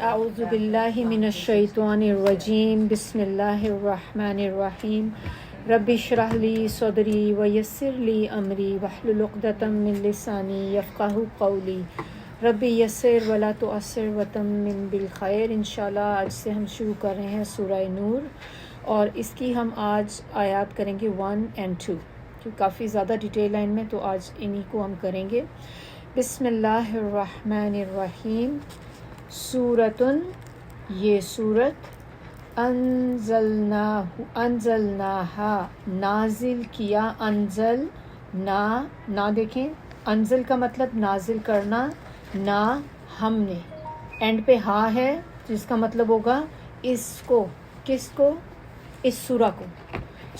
اعوذ باللہ من الشیطان الرجیم بسم اللہ الرحمن الرحیم رب اشرح لی صدری ویسر لی امری واحلل عقدۃ من لسانی یفقہوا قولی رب یسر ولا تعسر وتمم بالخیر۔ انشاءاللہ آج سے ہم شروع کر رہے ہیں سورہ نور، اور اس کی ہم آج آیات کریں گے 1 and 2، جو کافی زیادہ ڈیٹیل لائن میں، تو آج انہی کو ہم کریں گے۔ بسم اللہ الرحمن الرحیم۔ سورتن، یہ سورت، انزلناہا، نازل کیا، انزل نا دیکھیں، انزل کا مطلب نازل کرنا، نا ہم نے، اینڈ پہ ہا ہے جس کا مطلب ہوگا اس کو، کس کو؟ اس سورہ کو،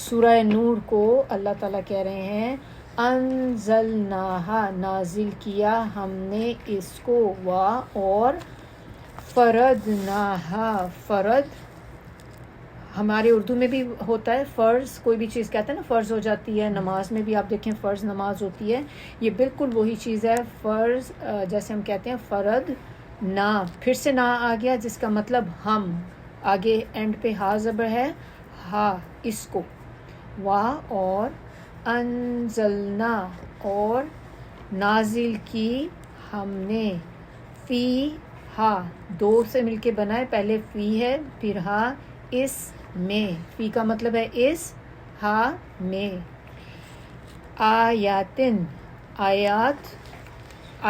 سورہ نور کو اللہ تعالیٰ کہہ رہے ہیں انزلناہا، نازل کیا ہم نے اس کو، اور فرضناہا، فرض ہمارے اردو میں بھی ہوتا ہے فرض، کوئی بھی چیز کہتے ہیں نا فرض ہو جاتی ہے، نماز میں بھی آپ دیکھیں فرض نماز ہوتی ہے، یہ بالکل وہی چیز ہے فرض، جیسے ہم کہتے ہیں فرض نا، پھر سے نا آ گیا جس کا مطلب ہم، آگے اینڈ پہ ہا زبر ہے، ہا اس کو، اور انزلنا، اور نازل کی ہم نے، فی ہا، دو سے مل کے بنا ہے، پہلے فی ہے پھر ہا، اس میں، فی کا مطلب ہے اس، ہا میں، آیاتن، آیات،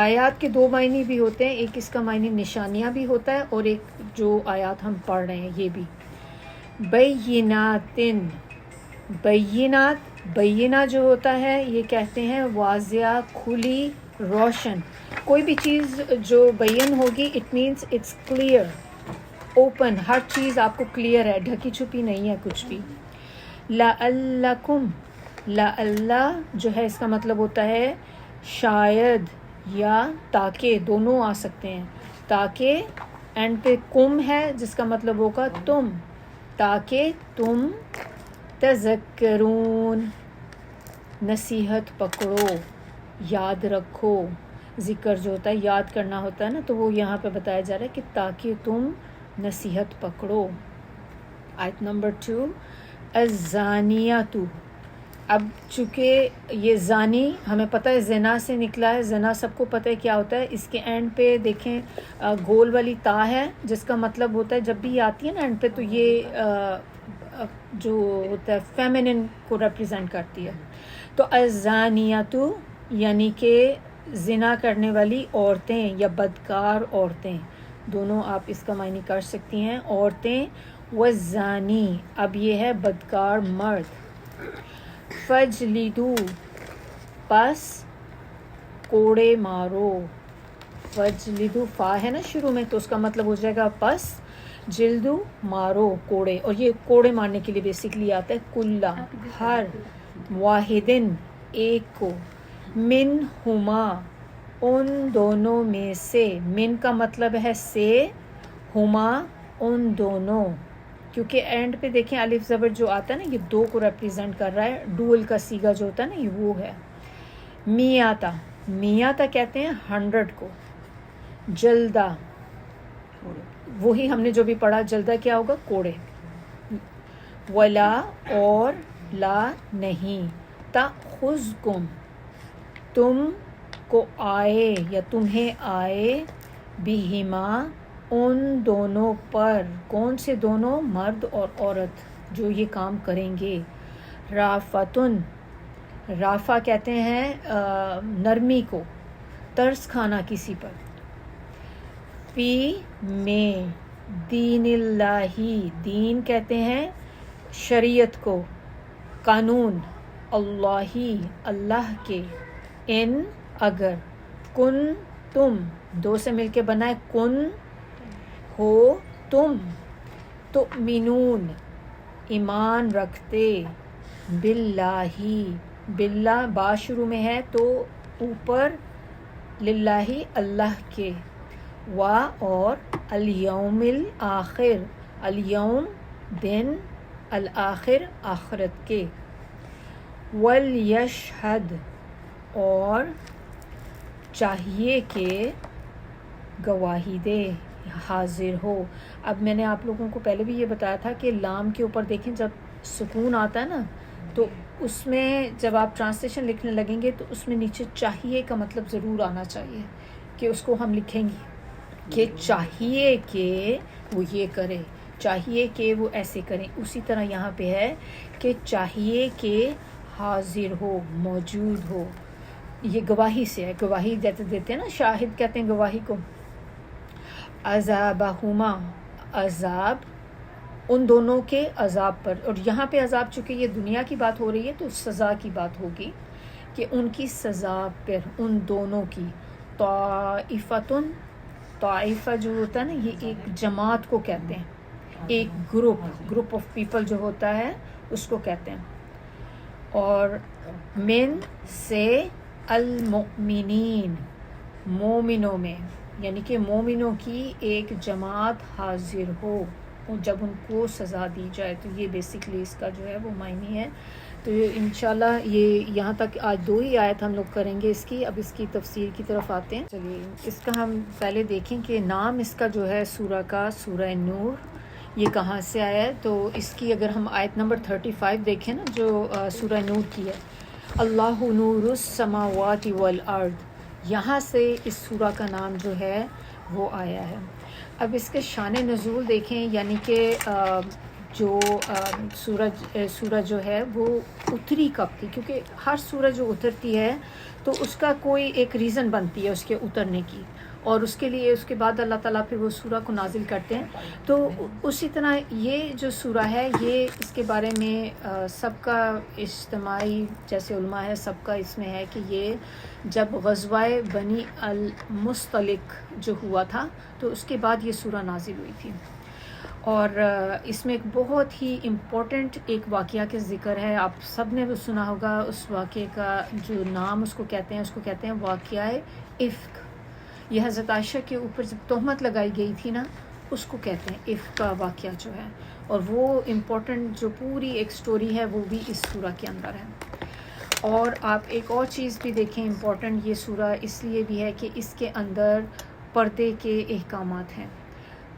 آیات کے دو معنی بھی ہوتے ہیں، ایک اس کا معنی نشانیاں بھی ہوتا ہے، اور ایک جو آیات ہم پڑھ رہے ہیں یہ بھی، بیناتن، بینات، بینہ جو ہوتا ہے یہ کہتے ہیں واضح، کھلی، روشن، کوئی بھی چیز جو بین ہوگی it means it's clear, open, ہر چیز آپ کو کلیئر ہے، ڈھکی چھپی نہیں ہے کچھ بھی۔ لعلکم، لعلہ جو ہے اس کا مطلب ہوتا ہے شاید یا تاکہ، دونوں آ سکتے ہیں، تاکہ، اینڈ پہ کم ہے جس کا مطلب ہوگا تم، تاکہ تم، تذکرون، نصیحت پکڑو، یاد رکھو، ذکر جو ہوتا ہے یاد کرنا ہوتا ہے نا، تو وہ یہاں پہ بتایا جا رہا ہے کہ تاکہ تم نصیحت پکڑو۔ آیت نمبر 2، الزانیۃ، اب چونکہ یہ زانی ہمیں پتہ ہے زنا سے نکلا ہے، زنا سب کو پتہ ہے کیا ہوتا ہے، اس کے اینڈ پہ دیکھیں گول والی تا ہے جس کا مطلب ہوتا ہے جب بھی آتی ہے نا اینڈ پہ، تو یہ جو ہوتا ہے فیمنن کو ریپرزینٹ کرتی ہے، تو الزانیۃ یعنی کہ زنا کرنے والی عورتیں یا بدکار عورتیں، دونوں آپ اس کا معنی کر سکتی ہیں، عورتیں، والزانی، اب یہ ہے بدکار مرد، فجلدو، پس کوڑے مارو، فجلدو، فا ہے نا شروع میں تو اس کا مطلب ہو جائے گا پس، جلدو مارو، کوڑے، اور یہ کوڑے مارنے کے لیے بیسکلی آتا ہے کلا، ہر، واحدن، ایک کو، من ہما، ان دونوں میں سے، من کا مطلب ہے سے، ہما، ان دونوں، کیونکہ اینڈ پہ دیکھیں الف زبر جو آتا ہے نا یہ دو کو ریپریزنٹ کر رہا ہے، ڈوئل کا سیگا جو ہوتا ہے نا یہ وہ ہے۔ میاتا، میاتا کہتے ہیں 100 کو، جلدہ، وہی ہم نے جو بھی پڑھا، جلدہ کیا ہوگا کوڑے، ولا، اور، لا نہیں، تأخذکم، تم کو آئے یا تمہیں آئے، بہما، ان دونوں پر، کون سے دونوں؟ مرد اور عورت جو یہ کام کریں گے، رافتن، رافع کہتے ہیں نرمی کو، ترس کھانا کسی پر، فی میں، دین اللہ، دین کہتے ہیں شریعت کو، قانون، اللہ، اللہ کے، ان، اگر، کن تم، دو سے مل کے بنا ہے کن، ہو تم، تؤمنون، ایمان رکھتے، باللہ، باللہ با شروع میں ہے تو اوپر، للہ، اللہ کے، اور الیوم الآخر، الیوم دن، الآخر آخرت کے، ولیشہد، اور چاہیے کہ گواہی دے حاضر ہو. اب میں نے آپ لوگوں کو پہلے بھی یہ بتایا تھا کہ لام کے اوپر دیکھیں جب سکون آتا ہے نا تو اس میں جب آپ ٹرانسلیشن لکھنے لگیں گے تو اس میں نیچے چاہیے کا مطلب ضرور آنا چاہیے کہ اس کو ہم لکھیں گے کہ چاہیے کہ وہ یہ کرے, چاہیے کہ وہ ایسے کریں. اسی طرح یہاں پہ ہے کہ چاہیے کہ حاضر ہو, موجود ہو. یہ گواہی سے ہے, گواہی جیسے دیتے ہیں نا, شاہد کہتے ہیں گواہی کو. عذابہما, عذاب ان دونوں کے عذاب پر. اور یہاں پہ عذاب چونکہ یہ دنیا کی بات ہو رہی ہے تو سزا کی بات ہوگی کہ ان کی سزا پر, ان دونوں کی. طائفتن, طائفہ جو ہوتا ہے نا یہ ایک جماعت کو کہتے ہیں, ایک گروپ آف پیپل جو ہوتا ہے اس کو کہتے ہیں. اور من سے المؤمنین, مومنوں میں, یعنی کہ مومنوں کی ایک جماعت حاضر ہو جب ان کو سزا دی جائے. تو یہ بیسکلی اس کا جو ہے وہ معنی ہے. تو انشاءاللہ یہ یہاں تک آج 2 ہی آیت ہم لوگ کریں گے اس کی. اب اس کی تفسیر کی طرف آتے ہیں. چلیے اس کا ہم پہلے دیکھیں کہ نام اس کا جو ہے سورہ کا, سورہ نور, یہ کہاں سے آیا ہے. تو اس کی اگر ہم آیت نمبر 35 دیکھیں نا جو سورہ نور کی ہے, اللہ نور السماوات والارض, یہاں سے اس سورہ کا نام جو ہے وہ آیا ہے. اب اس کے شان نزول دیکھیں, یعنی کہ جو سورج جو ہے وہ اتری کب تھی, کیونکہ ہر سورج جو اترتی ہے تو اس کا کوئی ایک ریزن بنتی ہے اس کے اترنے کی, اور اس کے لیے اس کے بعد اللہ تعالیٰ پھر وہ سورہ کو نازل کرتے ہیں. تو اسی طرح یہ جو سورہ ہے یہ اس کے بارے میں سب کا اجتماعی جیسے علماء ہے سب کا اس میں ہے کہ یہ جب غزوہ بنی المصطلق جو ہوا تھا تو اس کے بعد یہ سورہ نازل ہوئی تھی. اور اس میں ایک بہت ہی امپورٹنٹ ایک واقعہ کا ذکر ہے. آپ سب نے وہ سنا ہوگا, اس واقعے کا جو نام اس کو کہتے ہیں, اس کو کہتے ہیں واقعہ افک. یہ حضرت عائشہ کے اوپر جب تہمت لگائی گئی تھی نا, اس کو کہتے ہیں افک کا واقعہ جو ہے. اور وہ امپورٹنٹ جو پوری ایک سٹوری ہے وہ بھی اس سورہ کے اندر ہے. اور آپ ایک اور چیز بھی دیکھیں امپورٹنٹ, یہ سورہ اس لیے بھی ہے کہ اس کے اندر پردے کے احکامات ہیں.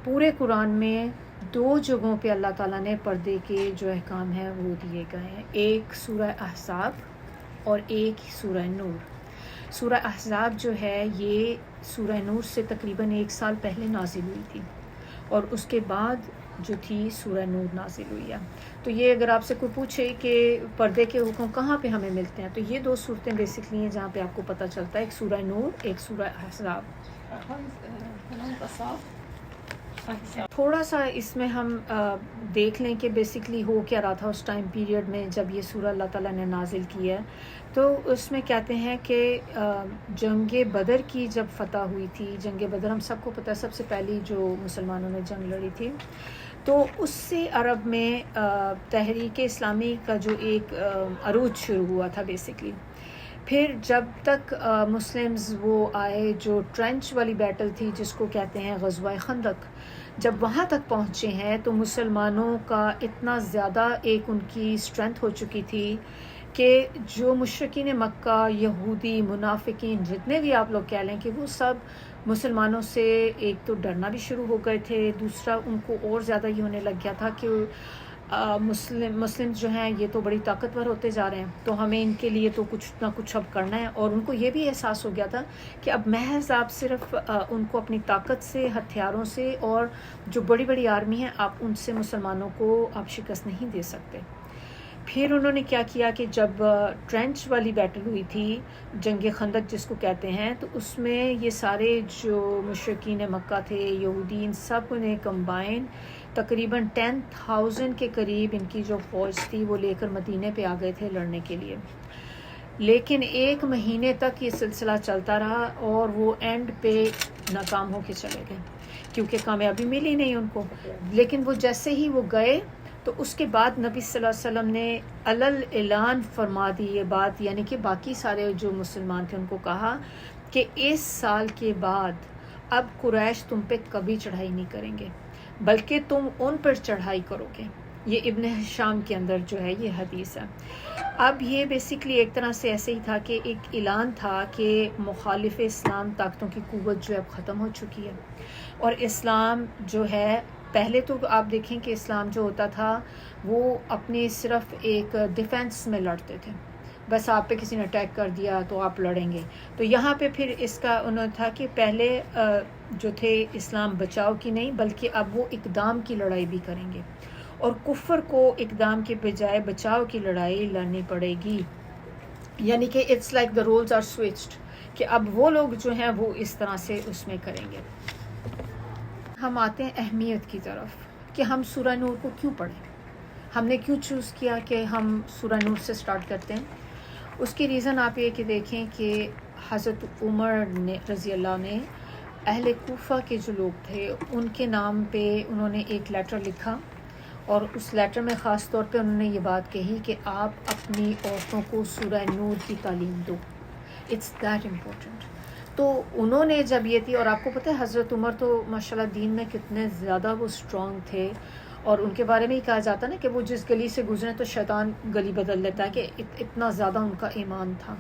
پورے قرآن میں 2 جگہوں پہ اللہ تعالیٰ نے پردے کے جو احکام ہیں وہ دیے گئے ہیں, ایک سورہ احزاب اور ایک سورہ نور. سورہ احزاب جو ہے یہ سورہ نور سے تقریباً 1 سال پہلے نازل ہوئی تھی, اور اس کے بعد جو تھی سورہ نور نازل ہوئی ہے. تو یہ اگر آپ سے کوئی پوچھے کہ پردے کے حکم کہاں پہ ہمیں ملتے ہیں تو یہ 2 صورتیں بیسکلی ہیں جہاں پہ آپ کو پتہ چلتا ہے, ایک سورہ نور, ایک سورہ احزاب. تھوڑا سا اس میں ہم دیکھ لیں کہ بیسکلی ہو کیا رہا تھا اس ٹائم پیریڈ میں جب یہ سورہ اللہ تعالیٰ نے نازل کی ہے. تو اس میں کہتے ہیں کہ جنگ بدر کی جب فتح ہوئی تھی, جنگ بدر ہم سب کو پتہ ہے سب سے پہلی جو مسلمانوں نے جنگ لڑی تھی, تو اس سے عرب میں تحریک اسلامی کا جو ایک عروج شروع ہوا تھا بیسکلی. پھر جب تک مسلمز وہ آئے, جو ٹرنچ والی بیٹل تھی جس کو کہتے ہیں غزوہ خندق, جب وہاں تک پہنچے ہیں تو مسلمانوں کا اتنا زیادہ ایک ان کی اسٹرینتھ ہو چکی تھی کہ جو مشرکین مکہ, یہودی, منافقین, جتنے بھی آپ لوگ کہہ لیں کہ وہ سب مسلمانوں سے ایک تو ڈرنا بھی شروع ہو گئے تھے, دوسرا ان کو اور زیادہ یہ ہونے لگ گیا تھا کہ مسلم جو ہیں یہ تو بڑی طاقتور ہوتے جا رہے ہیں, تو ہمیں ان کے لیے تو کچھ نہ کچھ اب کرنا ہے. اور ان کو یہ بھی احساس ہو گیا تھا کہ اب محض آپ صرف ان کو اپنی طاقت سے, ہتھیاروں سے, اور جو بڑی بڑی آرمی ہیں آپ ان سے مسلمانوں کو آپ شکست نہیں دے سکتے. پھر انہوں نے کیا کیا کہ جب ٹرنچ والی بیٹل ہوئی تھی, جنگ خندق جس کو کہتے ہیں, تو اس میں یہ سارے جو مشرکین مکہ تھے, یہودین, سب نے کمبائن تقریباً 10,000 کے قریب ان کی جو فوج تھی وہ لے کر مدینے پہ آ گئے تھے لڑنے کے لیے. لیکن 1 مہینے تک یہ سلسلہ چلتا رہا اور وہ اینڈ پہ ناکام ہو کے چلے گئے کیونکہ کامیابی ملی نہیں ان کو. لیکن وہ جیسے ہی وہ گئے تو اس کے بعد نبی صلی اللہ علیہ وسلم نے علل اعلان فرما دی یہ بات, یعنی کہ باقی سارے جو مسلمان تھے ان کو کہا کہ اس سال کے بعد اب قریش تم پہ کبھی چڑھائی نہیں کریں گے, بلکہ تم ان پر چڑھائی کرو گے. یہ ابن ہشام کے اندر جو ہے یہ حدیث ہے. اب یہ بیسکلی ایک طرح سے ایسے ہی تھا کہ ایک اعلان تھا کہ مخالف اسلام طاقتوں کی قوت جو ہے اب ختم ہو چکی ہے، اور اسلام جو ہے پہلے تو آپ دیکھیں کہ اسلام جو ہوتا تھا وہ اپنی صرف ایک ڈیفینس میں لڑتے تھے، بس آپ پہ کسی نے اٹیک کر دیا تو آپ لڑیں گے. تو یہاں پہ پھر اس کا انہوں تھا کہ پہلے جو تھے اسلام بچاؤ کی نہیں بلکہ اب وہ اقدام کی لڑائی بھی کریں گے، اور کفر کو اقدام کے بجائے بچاؤ کی لڑائی لڑنی پڑے گی. یعنی کہ it's like the rules are switched, کہ اب وہ لوگ جو ہیں وہ اس طرح سے اس میں کریں گے. ہم آتے ہیں اہمیت کی طرف کہ ہم سورہ نور کو کیوں پڑھیں، ہم نے کیوں چوز کیا کہ ہم سورہ نور سے سٹارٹ کرتے ہیں. اس کی ریزن آپ یہ کہ دیکھیں کہ حضرت عمر نے رضی اللہ نے اہل کوفہ کے جو لوگ تھے ان کے نام پہ انہوں نے ایک لیٹر لکھا، اور اس لیٹر میں خاص طور پہ انہوں نے یہ بات کہی کہ آپ اپنی عورتوں کو سورہ نور کی تعلیم دو، اٹس دیٹ امپورٹنٹ. تو انہوں نے جب یہ تھی، اور آپ کو پتہ ہے حضرت عمر تو ماشاءاللہ دین میں کتنے زیادہ وہ اسٹرانگ تھے، اور ان کے بارے میں ہی کہا جاتا نا کہ وہ جس گلی سے گزرے تو شیطان گلی بدل لیتا ہے، کہ اتنا زیادہ ان کا ایمان تھا.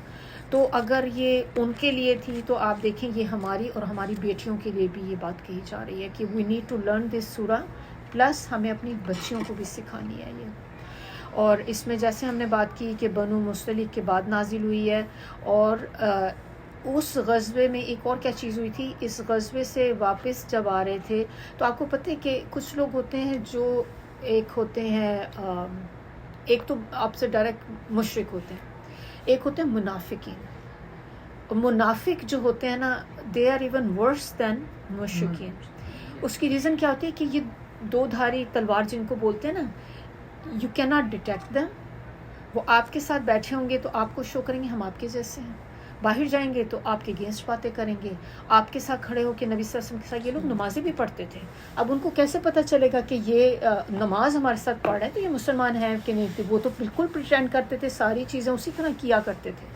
تو اگر یہ ان کے لیے تھی تو آپ دیکھیں یہ ہماری اور ہماری بیٹیوں کے لیے بھی یہ بات کہی جا رہی ہے کہ we need to learn this سورہ، پلس ہمیں اپنی بچیوں کو بھی سکھانی ہے یہ. اور اس میں جیسے ہم نے بات کی کہ بنو مستلق کے بعد نازل ہوئی ہے، اور اس غزوے میں ایک اور کیا چیز ہوئی تھی، اس غزوے سے واپس جب آ رہے تھے تو آپ کو پتہ ہے کہ کچھ لوگ ہوتے ہیں جو ایک ہوتے ہیں ایک تو آپ سے ڈائریکٹ مشرک ہوتے ہیں، ایک ہوتے ہیں منافقین. منافق جو ہوتے ہیں نا دے آر ایون ورس دین مشرکین. اس کی ریزن کیا ہوتی ہے کہ یہ دو دھاری تلوار جن کو بولتے ہیں نا، یو کی ناٹ ڈیٹیکٹ دیم. وہ آپ کے ساتھ بیٹھے ہوں گے تو آپ کو شو کریں گے ہم آپ کے جیسے ہیں، باہر جائیں گے تو آپ کے اگینسٹ باتیں کریں گے. آپ کے ساتھ کھڑے ہو کے نبی صلی اللہ علیہ وسلم کے ساتھ یہ لوگ نمازیں بھی پڑھتے تھے، اب ان کو کیسے پتہ چلے گا کہ یہ نماز ہمارے ساتھ پڑھ رہے ہیں تو یہ مسلمان ہیں کہ نہیں تھے. وہ تو بالکل پریٹینڈ کرتے تھے، ساری چیزیں اسی طرح کیا کرتے تھے.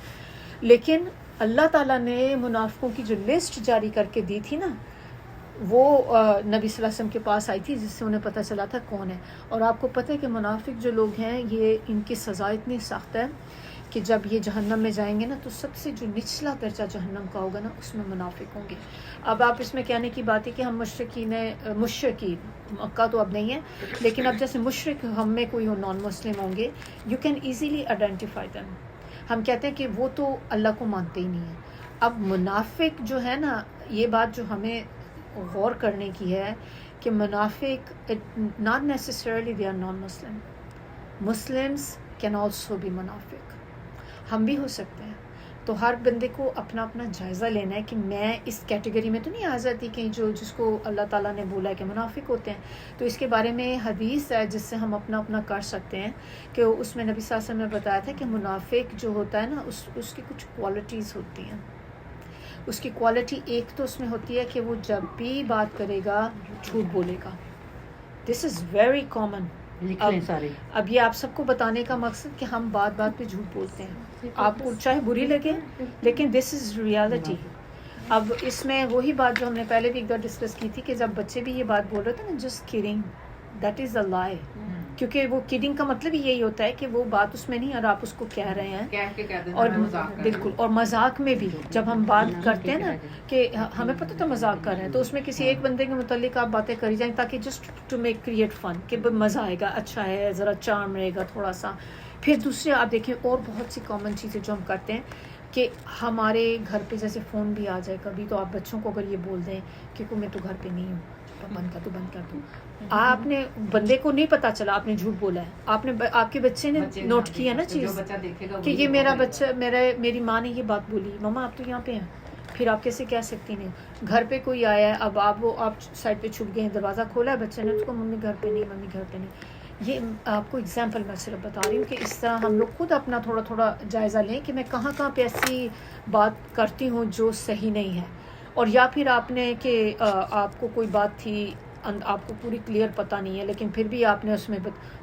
لیکن اللہ تعالیٰ نے منافقوں کی جو لسٹ جاری کر کے دی تھی نا، وہ نبی صلی اللہ علیہ وسلم کے پاس آئی تھی، جس سے انہیں پتہ چلا تھا کون ہے. اور آپ کو پتہ ہے کہ منافق جو لوگ ہیں یہ ان کی سزا اتنی سخت ہے کہ جب یہ جہنم میں جائیں گے نا تو سب سے جو نچلا درجہ جہنم کا ہوگا نا اس میں منافق ہوں گے. اب آپ اس میں کہنے کی بات ہے کہ ہم مشرکین مکہ تو اب نہیں ہے، لیکن اب جیسے مشرک ہم میں کوئی نان مسلم ہوں گے، you can easily identify them. ہم کہتے ہیں کہ وہ تو اللہ کو مانتے ہی نہیں ہیں. اب منافق جو ہے نا، یہ بات جو ہمیں غور کرنے کی ہے کہ منافق not necessarily they are non-Muslim. Muslims can also be منافق، ہم بھی ہو سکتے ہیں. تو ہر بندے کو اپنا اپنا جائزہ لینا ہے کہ میں اس کیٹیگری میں تو نہیں آ جاتی کہ جس کو اللہ تعالیٰ نے بولا ہے کہ منافق ہوتے ہیں. تو اس کے بارے میں حدیث ہے جس سے ہم اپنا اپنا کر سکتے ہیں، کہ اس میں نبی صلی اللہ علیہ وسلم نے بتایا تھا کہ منافق جو ہوتا ہے نا اس کی کچھ کوالٹیز ہوتی ہیں. اس کی کوالٹی ایک تو اس میں ہوتی ہے کہ وہ جب بھی بات کرے گا جھوٹ بولے گا. دس از ویری کامن. اب یہ آپ سب کو بتانے کا مقصد کہ ہم بات بات پہ جھوٹ بولتے ہیں، آپ کو چاہے بری لگے لیکن دس از ریالٹی. اب اس میں وہی بات جو ہم نے پہلے بھی ایک بار ڈسکس کی تھی کہ جب بچے بھی یہ بات بول رہے تھے نا، جسٹ کڈنگ، دیٹ از اے لائی. کیونکہ وہ کڈنگ کا مطلب ہی یہی ہوتا ہے کہ وہ بات اس میں نہیں اور آپ اس کو کہہ رہے ہیں. اور بالکل، اور مذاق میں بھی جب ہم بات کرتے ہیں نا کہ ہمیں پتہ تو مذاق کر رہے ہیں، تو اس میں کسی ایک بندے کے متعلق آپ باتیں کری جائیں تاکہ جسٹ ٹو میک کریٹ فن، کہ مزہ آئے گا، اچھا ہے، ذرا چارم رہے گا تھوڑا سا. پھر دوسرے آپ دیکھیں اور بہت سی کامن چیزیں جو ہم کرتے ہیں کہ ہمارے گھر پہ جیسے فون بھی آ جائے کبھی، تو آپ بچوں کو اگر یہ بول دیں کہ میں تو گھر پہ نہیں ہوں، بند کر دو. آپ نے بندے کو نہیں پتا چلا، آپ نے جھوٹ بولا ہے، آپ کے بچے نے نوٹ کیا نا چیز کہ یہ میرا بچہ، میری ماں نے یہ بات بولی، مما آپ تو یہاں پہ ہیں. پھر آپ کیسے کہہ سکتی نہیں. گھر پہ کوئی آیا ہے، اب آپ سائڈ پہ چھپ گئے ہیں، دروازہ کھولا ہے بچے نے، اس کو ممی گھر پہ نہیں، ممی گھر پہ نہیں. یہ آپ کو اگزامپل میں صرف بتا رہی ہوں کہ اس طرح ہم لوگ خود اپنا تھوڑا تھوڑا جائزہ لیں کہ میں کہاں پہ ایسی بات کرتی ہوں جو صحیح نہیں ہے. اور یا پھر آپ نے کہ آپ کو کوئی بات تھی، آپ کو پوری کلیئر پتہ نہیں ہے لیکن پھر بھی آپ نے اس میں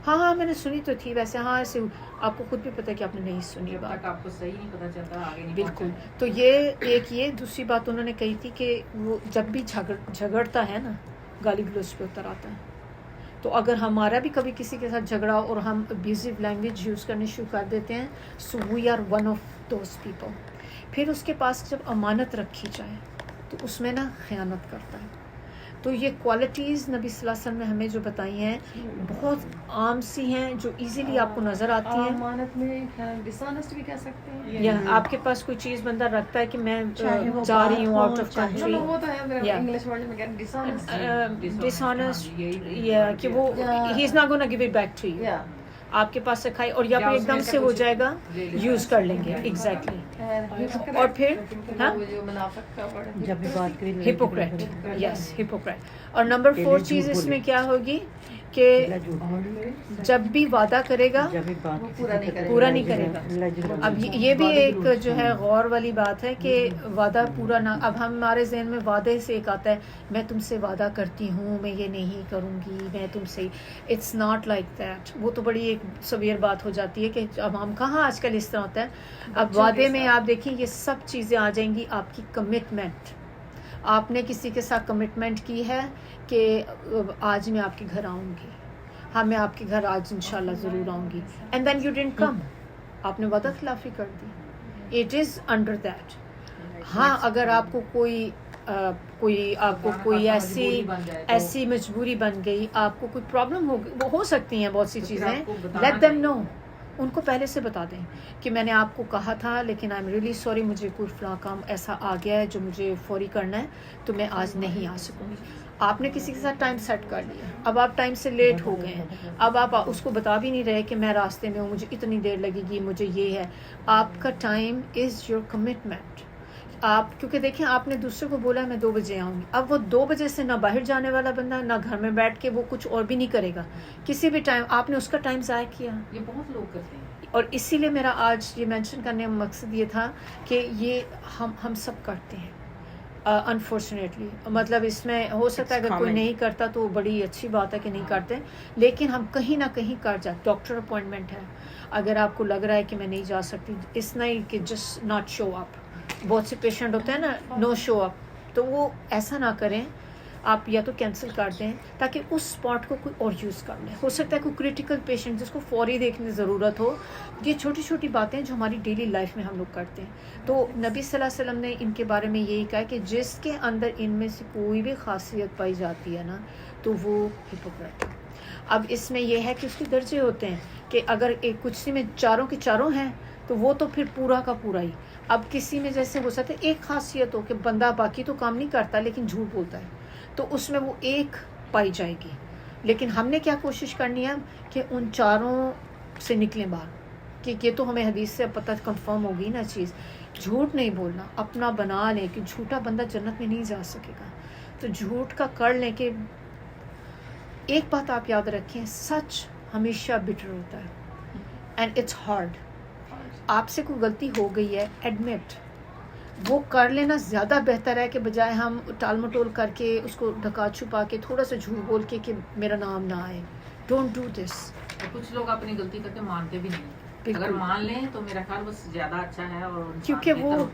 ہاں میں نے سنی تو تھی ویسے، ہاں ایسے آپ کو خود بھی پتہ ہے کہ آپ نے نہیں سنی بات، آپ کو صحیح نہیں پتہ چلتا آگے نہیں. بالکل. تو یہ دوسری بات انہوں نے کہی تھی کہ وہ جب بھی جھگڑتا ہے نا، گالی گلوچ پہ اتر آتا ہے. تو اگر ہمارا بھی کبھی کسی کے ساتھ جھگڑا اور ہم ابیوزو لینگویج یوز کرنے شروع کر دیتے ہیں، so we are one of those people. پھر اس کے پاس جب امانت رکھی جائے تو اس میں نا خیانت کرتا ہے. تو یہ کوالٹیز نبی صلی اللہ علیہ وسلم نے ہمیں جو بتائی ہیں بہت عام سی ہیں، جو ایزیلی آپ کو نظر آتی ہیں. امانت میں ڈسانسٹ بھی کہہ سکتے ہیں، یا آپ کے پاس کوئی چیز بندہ رکھتا ہے کہ میں جا رہی ہوں آؤٹ آف کنٹری، وہ تو ہے انگلش ورڈ میں ڈس آنیسٹ، یا کہ وہ he is not gonna give it back to you, آپ کے پاس سے کھائے اور یا پھر ایک دم سے ہو جائے گا یوز کر لیں گے. ایگزیکٹلی. اور پھر جب بھی بات کریں ہپوکریٹ، یس ہپوکریٹ. اور نمبر 4 چیز اس میں کیا ہوگی کہ جب بھی وعدہ کرے گا پورا نہیں کرے گا. اب یہ بھی ایک جو ہے غور والی بات ہے کہ وعدہ پورا نہ، اب ہمارے ذہن میں وعدے سے ایک آتا ہے میں تم سے وعدہ کرتی ہوں میں یہ نہیں کروں گی، میں تم سے، اٹس ناٹ لائک دیٹ. وہ تو بڑی ایک سویر بات ہو جاتی ہے کہ اب ہم کہاں آج کل اس طرح ہوتا ہے. اب وعدے میں آپ دیکھیں یہ سب چیزیں آ جائیں گی. آپ کی کمٹمنٹ، آپ نے کسی کے ساتھ کمٹمنٹ کی ہے کہ آج میں آپ کے گھر آؤں گی، ہاں میں آپ کے گھر آج انشاءاللہ ضرور آؤں گی، and then you didn't come, آپ نے وعدہ خلافی کر دی. It is under that. ہاں اگر آپ کو کوئی آپ کو کوئی ایسی مجبوری بن گئی، آپ کو کوئی پرابلم ہو سکتی ہیں بہت سی چیزیں، لیٹ دیم نو. ان کو پہلے سے بتا دیں کہ میں نے آپ کو کہا تھا لیکن آئی ایم ریئلی سوری، مجھے کوئی فلاں کام ایسا آ گیا ہے جو مجھے فوری کرنا ہے تو میں آج نہیں آ سکوں گی. آپ نے کسی کے ساتھ ٹائم سیٹ کر لیا، اب آپ ٹائم سے لیٹ ہو گئے ہیں، اب آپ اس کو بتا بھی نہیں رہے کہ میں راستے میں ہوں، مجھے اتنی دیر لگے گی، مجھے یہ ہے. آپ کا ٹائم از یور کمٹمنٹ. آپ کیونکہ دیکھیں آپ نے دوسرے کو بولا میں 2 بجے آؤں گی، اب وہ 2 بجے سے نہ باہر جانے والا بندہ، نہ گھر میں بیٹھ کے وہ کچھ اور بھی نہیں کرے گا، کسی بھی ٹائم آپ نے اس کا ٹائم ضائع کیا. یہ بہت لوگ کرتے ہیں. اور اسی لیے میرا آج یہ مینشن کرنے کا مقصد یہ تھا کہ یہ ہم سب کرتے ہیں انفارچونیٹلی. مطلب اس میں ہو سکتا ہے اگر کوئی نہیں کرتا تو بڑی اچھی بات ہے کہ نہیں کرتے، لیکن ہم کہیں نہ کہیں کر جاتے. ڈاکٹر اپوائنٹمنٹ ہے، اگر آپ کو لگ رہا ہے کہ میں نہیں جا سکتی، اس نہیں کہ جسٹ ناٹ شو اپ. بہت سے پیشنٹ ہوتے ہیں نا نو شو اپ، تو وہ ایسا نہ کریں. آپ یا تو کینسل کر دیں تاکہ اس اسپاٹ کو کوئی اور یوز کر لیں. ہو سکتا ہے کوئی کریٹیکل پیشنٹ جس کو فوری دیکھنے کی ضرورت ہو. یہ چھوٹی چھوٹی باتیں جو ہماری ڈیلی لائف میں ہم لوگ کرتے ہیں. تو نبی صلی اللہ علیہ وسلم نے ان کے بارے میں یہی کہا کہ جس کے اندر ان میں سے کوئی بھی خاصیت پائی جاتی ہے نا تو وہ ہپوکریٹ ہے. اب اس میں یہ ہے کہ اس کے درجے ہوتے ہیں کہ اگر ایک کچھ میں چاروں کے چاروں ہیں تو وہ تو پھر پورا کا پورا ہی. اب کسی میں جیسے ہو سکتا ہے ایک خاصیت ہو کہ بندہ باقی تو کام نہیں کرتا لیکن جھوٹ بولتا ہے، تو اس میں وہ ایک پائی جائے گی. لیکن ہم نے کیا کوشش کرنی ہے کہ ان چاروں سے نکلیں باہر، کہ یہ تو ہمیں حدیث سے پتہ کنفرم ہوگی نا چیز. جھوٹ نہیں بولنا، اپنا بنا لیں کہ جھوٹا بندہ جنت میں نہیں جا سکے گا. تو جھوٹ کا کر لیں کہ ایک بات آپ یاد رکھیں، سچ ہمیشہ بٹر ہوتا ہے اینڈ اٹس ہارڈ. آپ سے کوئی غلطی ہو گئی ہے، ایڈمٹ وہ کر لینا زیادہ بہتر ہے کہ بجائے ہم ٹال مٹول کر کے اس کو ڈھکا چھپا کے تھوڑا سا جھوٹ بول کے کہ میرا نام نہ آئے. Don't do this. کچھ لوگ اپنی غلطی کر کے مانتے بھی نہیں، اگر مان لیں تو میرا خیال وہ زیادہ اچھا ہے. اور کیونکہ وہ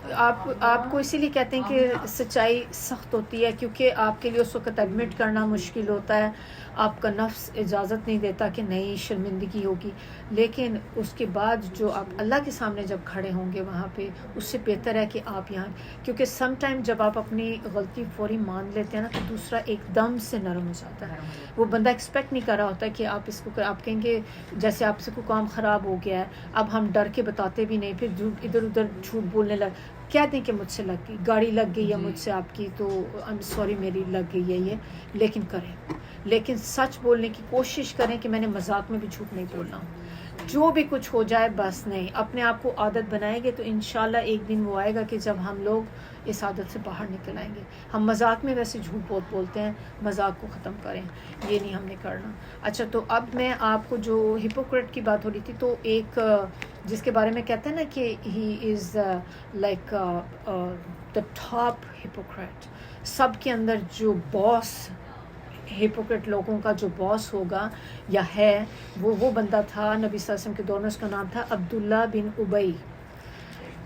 آپ کو اسی لیے کہتے ہیں کہ سچائی سخت ہوتی ہے، کیونکہ آپ کے لیے اس وقت ایڈمٹ کرنا مشکل ہوتا ہے. آپ کا نفس اجازت نہیں دیتا کہ نہیں شرمندگی ہوگی. لیکن اس کے بعد جو آپ اللہ کے سامنے جب کھڑے ہوں گے وہاں پہ، اس سے بہتر ہے کہ آپ یہاں، کیونکہ سم ٹائم جب آپ اپنی غلطی فوری مان لیتے ہیں نا تو دوسرا ایک دم سے نرم ہو جاتا ہے. وہ بندہ ایکسپیکٹ نہیں کر رہا ہوتا کہ آپ اس کو، آپ کہیں گے جیسے آپ سے کوئی کام خراب ہو گیا ہے، اب ہم ڈر کے بتاتے بھی نہیں، پھر ادھر ادھر جھوٹ بولنے کہہ دیں کہ مجھ سے لگ گئی گاڑی، لگ گئی ہے مجھ سے آپ کی، تو آئی ایم سوری میری لگ گئی ہے یہ. لیکن کریں، لیکن سچ بولنے کی کوشش کریں کہ میں نے مذاق میں بھی جھوٹ نہیں بولنا. جو بھی کچھ ہو جائے بس نہیں، اپنے آپ کو عادت بنائیں گے تو انشاءاللہ ایک دن وہ آئے گا کہ جب ہم لوگ اس عادت سے باہر نکل آئیں گے. ہم مذاق میں ویسے جھوٹ بہت بولتے ہیں، مذاق کو ختم کریں، یہ نہیں ہم نے کرنا. اچھا، تو اب میں آپ کو جو ہپوکریٹ کی بات ہو رہی تھی، تو ایک جس کے بارے میں کہتے ہیں نا کہ he is like the top hypocrite, سب کے اندر جو باس ہپوکریٹ لوگوں کا جو باس ہوگا یا ہے، وہ بندہ تھا نبی صلی اللہ علیہ وسلم کے دور میں. اس کا نام تھا عبداللہ بن ابی.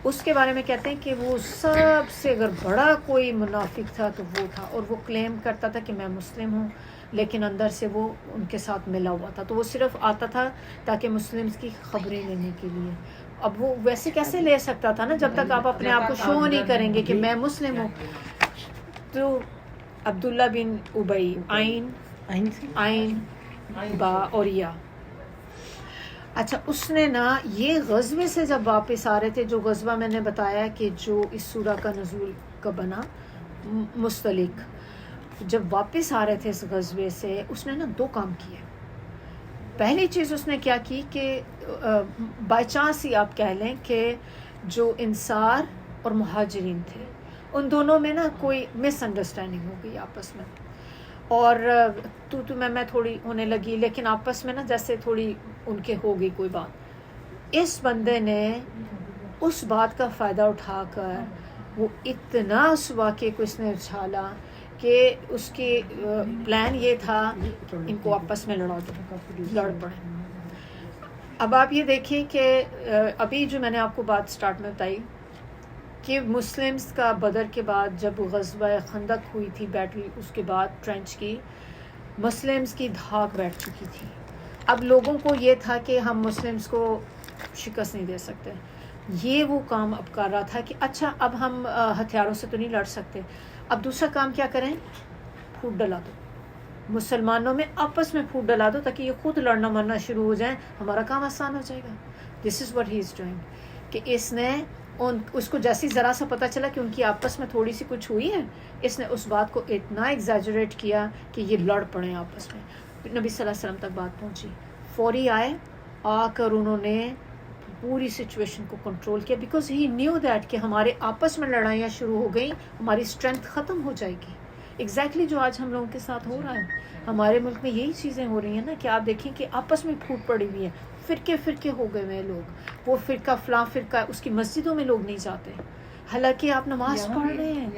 اس کے بارے میں کہتے ہیں کہ وہ سب سے اگر بڑا کوئی منافق تھا تو وہ تھا، اور وہ کلیم کرتا تھا کہ میں مسلم ہوں لیکن اندر سے وہ ان کے ساتھ ملا ہوا تھا. تو وہ صرف آتا تھا تاکہ مسلمس کی خبریں لینے کے لیے. اب وہ ویسے کیسے لے سکتا تھا نا جب تک آپ اپنے آپ کو شو نہیں کریں گے کہ میں مسلم ہوں. تو عبداللہ بن ابی عین با اور یا اچھا اس نے نا یہ غزوے سے جب واپس آ رہے تھے, جو غزوہ میں نے بتایا کہ جو اس سورہ کا نزول کا بنا مستلق, جب واپس آ رہے تھے اس غزوے سے اس نے نا 2 کام کیے. پہلی چیز اس نے کیا کی کہ بائی چانس ہی آپ کہہ لیں کہ جو انصار اور مہاجرین تھے ان دونوں میں نا کوئی مس انڈرسٹینڈنگ ہو گئی آپس میں, اور تو میں تھوڑی ہونے لگی, لیکن آپس میں نا جیسے تھوڑی ان کے ہو گئی کوئی بات. اس بندے نے اس بات کا فائدہ اٹھا کر وہ اتنا اس واقعے کو اس نے اچھالا کہ اس کے پلان یہ تھا ان کو آپس میں لڑ پڑے. اب آپ یہ دیکھیں کہ ابھی جو میں نے آپ کو بات سٹارٹ میں بتائی کہ مسلمز کا بدر کے بعد جب غزوہ خندق ہوئی تھی بیٹل, اس کے بعد ٹرینچ کی, مسلمز کی دھاک بیٹھ چکی تھی. اب لوگوں کو یہ تھا کہ ہم مسلمز کو شکست نہیں دے سکتے. یہ وہ کام اب کر رہا تھا کہ اچھا اب ہم ہتھیاروں سے تو نہیں لڑ سکتے, اب دوسرا کام کیا کریں, پھوٹ ڈلا دو, مسلمانوں میں آپس میں پھوٹ ڈلا دو تاکہ یہ خود لڑنا مرنا شروع ہو جائیں, ہمارا کام آسان ہو جائے گا. دس is what he is doing. کہ اس نے اس کو جیسی ذرا سا پتہ چلا کہ ان کی آپس میں تھوڑی سی کچھ ہوئی ہے, اس نے اس بات کو اتنا ایگزیجریٹ کیا کہ یہ لڑ پڑے آپس میں. نبی صلی اللہ علیہ وسلم تک بات پہنچی, فوری آئے, آ کر انہوں نے پوری سچویشن کو کنٹرول کیا, بیکاز ہی نیو دیٹ کہ ہمارے آپس میں لڑائیاں شروع ہو گئیں, ہماری اسٹرینتھ ختم ہو جائے گی. ایگزیکٹلی جو آج ہم لوگوں کے ساتھ ہو رہا ہے, ہمارے ملک میں یہی چیزیں ہو رہی ہیں نا کہ آپ دیکھیں کہ آپس میں پھوٹ پڑی ہوئی ہے, فرقے ہو گئے ہوئے لوگ. وہ فرقہ فلاں فرقہ, اس کی مسجدوں میں لوگ نہیں جاتے, حالانکہ آپ نماز پڑھ رہے ہیں.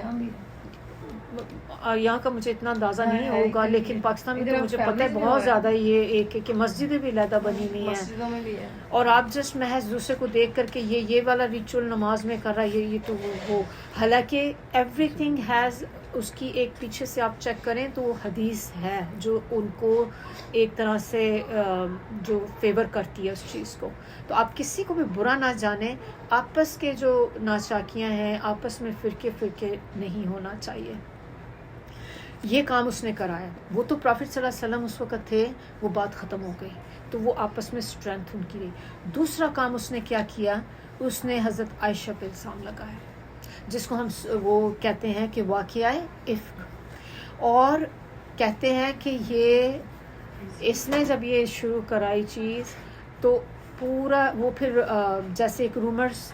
یہاں کا مجھے اتنا اندازہ نہیں ہوگا, لیکن پاکستان میں تو مجھے پتہ ہے بہت زیادہ یہ ایک کہ مسجدیں بھی علیحدہ بنی ہوئی ہیں, اور آپ جسٹ محض دوسرے کو دیکھ کر کے یہ والا ریچول نماز میں کر رہا ہے, یہ تو وہ, حالانکہ ایوری تھنگ ہیز اس کی ایک پیچھے سے آپ چیک کریں تو وہ حدیث ہے جو ان کو ایک طرح سے جو فیور کرتی ہے اس چیز کو. تو آپ کسی کو بھی برا نہ جانیں, آپس کے جو ناچاکیاں ہیں, آپس میں فرقے نہیں ہونا چاہیے. یہ کام اس نے کرایا. وہ تو پرافٹ صلی اللہ علیہ وسلم اس وقت تھے, وہ بات ختم ہو گئی, تو وہ آپس میں اسٹرینتھ ان کی رہی. دوسرا کام اس نے کیا کیا, اس نے حضرت عائشہ پہ الزام لگایا, جس کو ہم وہ کہتے ہیں کہ واقعہ افک, اور کہتے ہیں کہ یہ اس نے جب یہ شروع کرائی چیز تو پورا وہ پھر جیسے ایک رومرز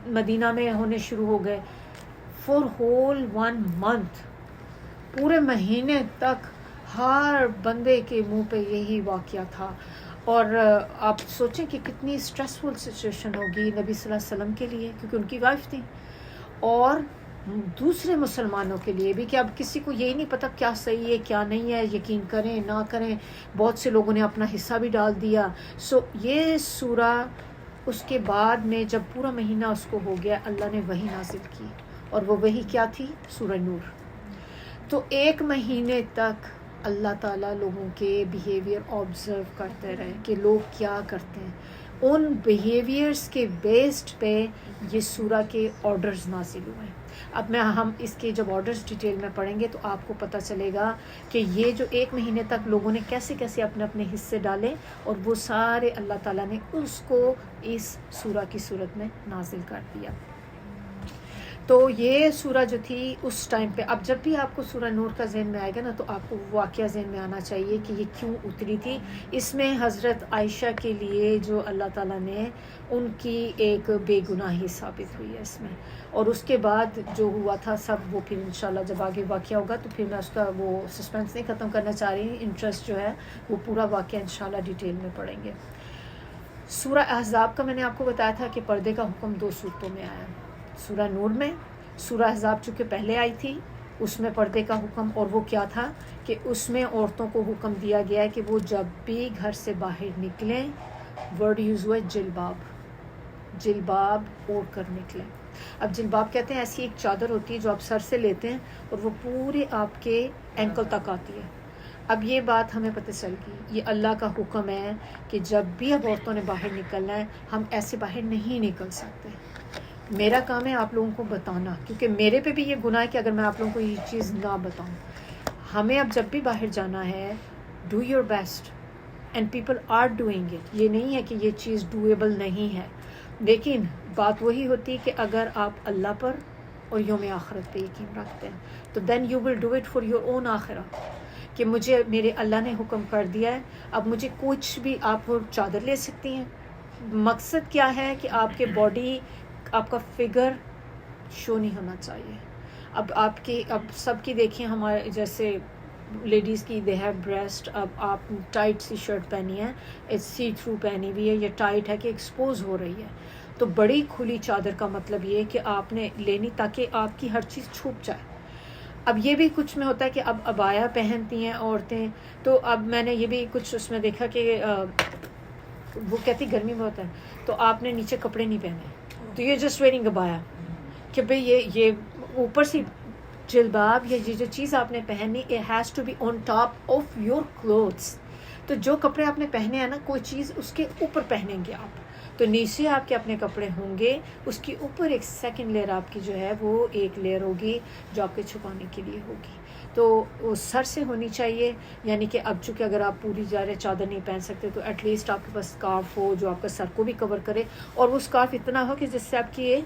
مدینہ میں ہونے شروع ہو گئے. فور ہول 1 month, پورے مہینے تک ہر بندے کے منہ پہ یہی واقعہ تھا. اور آپ سوچیں کہ کتنی اسٹریسفل سچویشن ہوگی نبی صلی اللہ علیہ وسلم کے لیے, کیونکہ ان کی وائف تھی, اور دوسرے مسلمانوں کے لیے بھی کہ اب کسی کو یہی نہیں پتہ کیا صحیح ہے کیا نہیں ہے, یقین کریں نہ کریں. بہت سے لوگوں نے اپنا حصہ بھی ڈال دیا. یہ سورہ اس کے بعد میں جب پورا مہینہ اس کو ہو گیا, اللہ نے وحی نازل کی, اور وہ وحی کیا تھی, سورہ نور. تو 1 مہینے تک اللہ تعالیٰ لوگوں کے بیہیویئر آبزرو کرتے رہے کہ لوگ کیا کرتے ہیں. ان بیہیویئرس کے بیسڈ پہ یہ سورہ کے آرڈرز نازل ہوئے ہیں. اب ہم اس کے جب آرڈرز ڈیٹیل میں پڑھیں گے تو آپ کو پتہ چلے گا کہ یہ جو 1 مہینے تک لوگوں نے کیسے کیسے اپنے حصے ڈالے, اور وہ سارے اللہ تعالیٰ نے اس کو اس سورہ کی صورت میں نازل کر دیا. تو یہ سورہ جو تھی اس ٹائم پہ, اب جب بھی آپ کو سورہ نور کا ذہن میں آئے گا نا تو آپ کو واقعہ ذہن میں آنا چاہیے کہ یہ کیوں اتری تھی. اس میں حضرت عائشہ کے لیے جو اللہ تعالیٰ نے ان کی ایک بے گناہی ثابت ہوئی ہے اس میں, اور اس کے بعد جو ہوا تھا سب وہ پھر انشاءاللہ جب آگے واقعہ ہوگا تو پھر میں اس کا وہ سسپینس نہیں ختم کرنا چاہ رہی, انٹرسٹ جو ہے وہ پورا واقعہ انشاءاللہ ڈیٹیل میں پڑھیں گے. سورہ احزاب کا میں نے آپ کو بتایا تھا کہ پردے کا حکم 2 صورتوں میں آیا. سورہ نور میں, سورہ احزاب چونکہ پہلے آئی تھی اس میں پردے کا حکم, اور وہ کیا تھا کہ اس میں عورتوں کو حکم دیا گیا ہے کہ وہ جب بھی گھر سے باہر نکلیں, ورڈ یوز ہوا جلباب اوڑھ کر نکلیں. اب جلباب کہتے ہیں ایسی ایک چادر ہوتی ہے جو آپ سر سے لیتے ہیں اور وہ پورے آپ کے اینکل تک آتی ہے, اب یہ بات ہمیں پتہ چل گئی، یہ اللہ کا حکم ہے کہ جب بھی اب عورتوں نے باہر نکلنا ہے، ہم ایسے باہر نہیں نکل سکتے. میرا کام ہے آپ لوگوں کو بتانا، کیونکہ میرے پہ بھی یہ گناہ ہے کہ اگر میں آپ لوگوں کو یہ چیز نہ بتاؤں. ہمیں اب جب بھی باہر جانا ہے، do your best and people are doing it. یہ نہیں ہے کہ یہ چیز ڈویبل نہیں ہے، لیکن بات وہی ہوتی ہے کہ اگر آپ اللہ پر اور یوم آخرت پہ یقین رکھتے ہیں تو then you will do it for your own آخرہ، کہ مجھے میرے اللہ نے حکم کر دیا ہے. اب مجھے کچھ بھی، آپ چادر لے سکتی ہیں. مقصد کیا ہے کہ آپ کے باڈی، آپ کا فگر شو نہیں ہونا چاہیے. اب آپ کی، اب سب کی دیکھیں، ہمارے جیسے لیڈیز کی دے ہیو بریسٹ. اب آپ ٹائٹ سی شرٹ پہنی ہے، اٹس سی تھرو پہنی ہوئی ہے، یہ ٹائٹ ہے کہ ایکسپوز ہو رہی ہے. تو بڑی کھلی چادر کا مطلب یہ ہے کہ آپ نے لینی تاکہ آپ کی ہر چیز چھپ جائے. اب یہ بھی کچھ میں ہوتا ہے کہ اب عبایا پہنتی ہیں عورتیں، تو اب میں نے یہ بھی کچھ اس میں دیکھا کہ وہ کہتی گرمی بہت ہے تو آپ نے نیچے کپڑے نہیں پہنے، تو یہ جسٹ ویئرنگ عبایا، کہ بھئی یہ اوپر سے جلباب یا یہ جو چیز آپ نے پہنی، it has to be on top of your clothes. تو جو کپڑے آپ نے پہنے ہیں نا، کوئی چیز اس کے اوپر پہنیں گے آپ، تو نیچے آپ کے اپنے کپڑے ہوں گے، اس کے اوپر ایک سیکنڈ لیئر آپ کی جو ہے وہ ایک لیئر ہوگی جو آپ کے چھپانے کے لیے ہوگی. تو وہ سر سے ہونی چاہیے، یعنی کہ اب چونکہ اگر آپ پوری چادر نہیں پہن سکتے تو ایٹ لیسٹ آپ کے پاس اسکارف ہو جو آپ کا سر کو بھی کور کرے، اور وہ اسکارف اتنا ہو کہ جس سے آپ کی یہ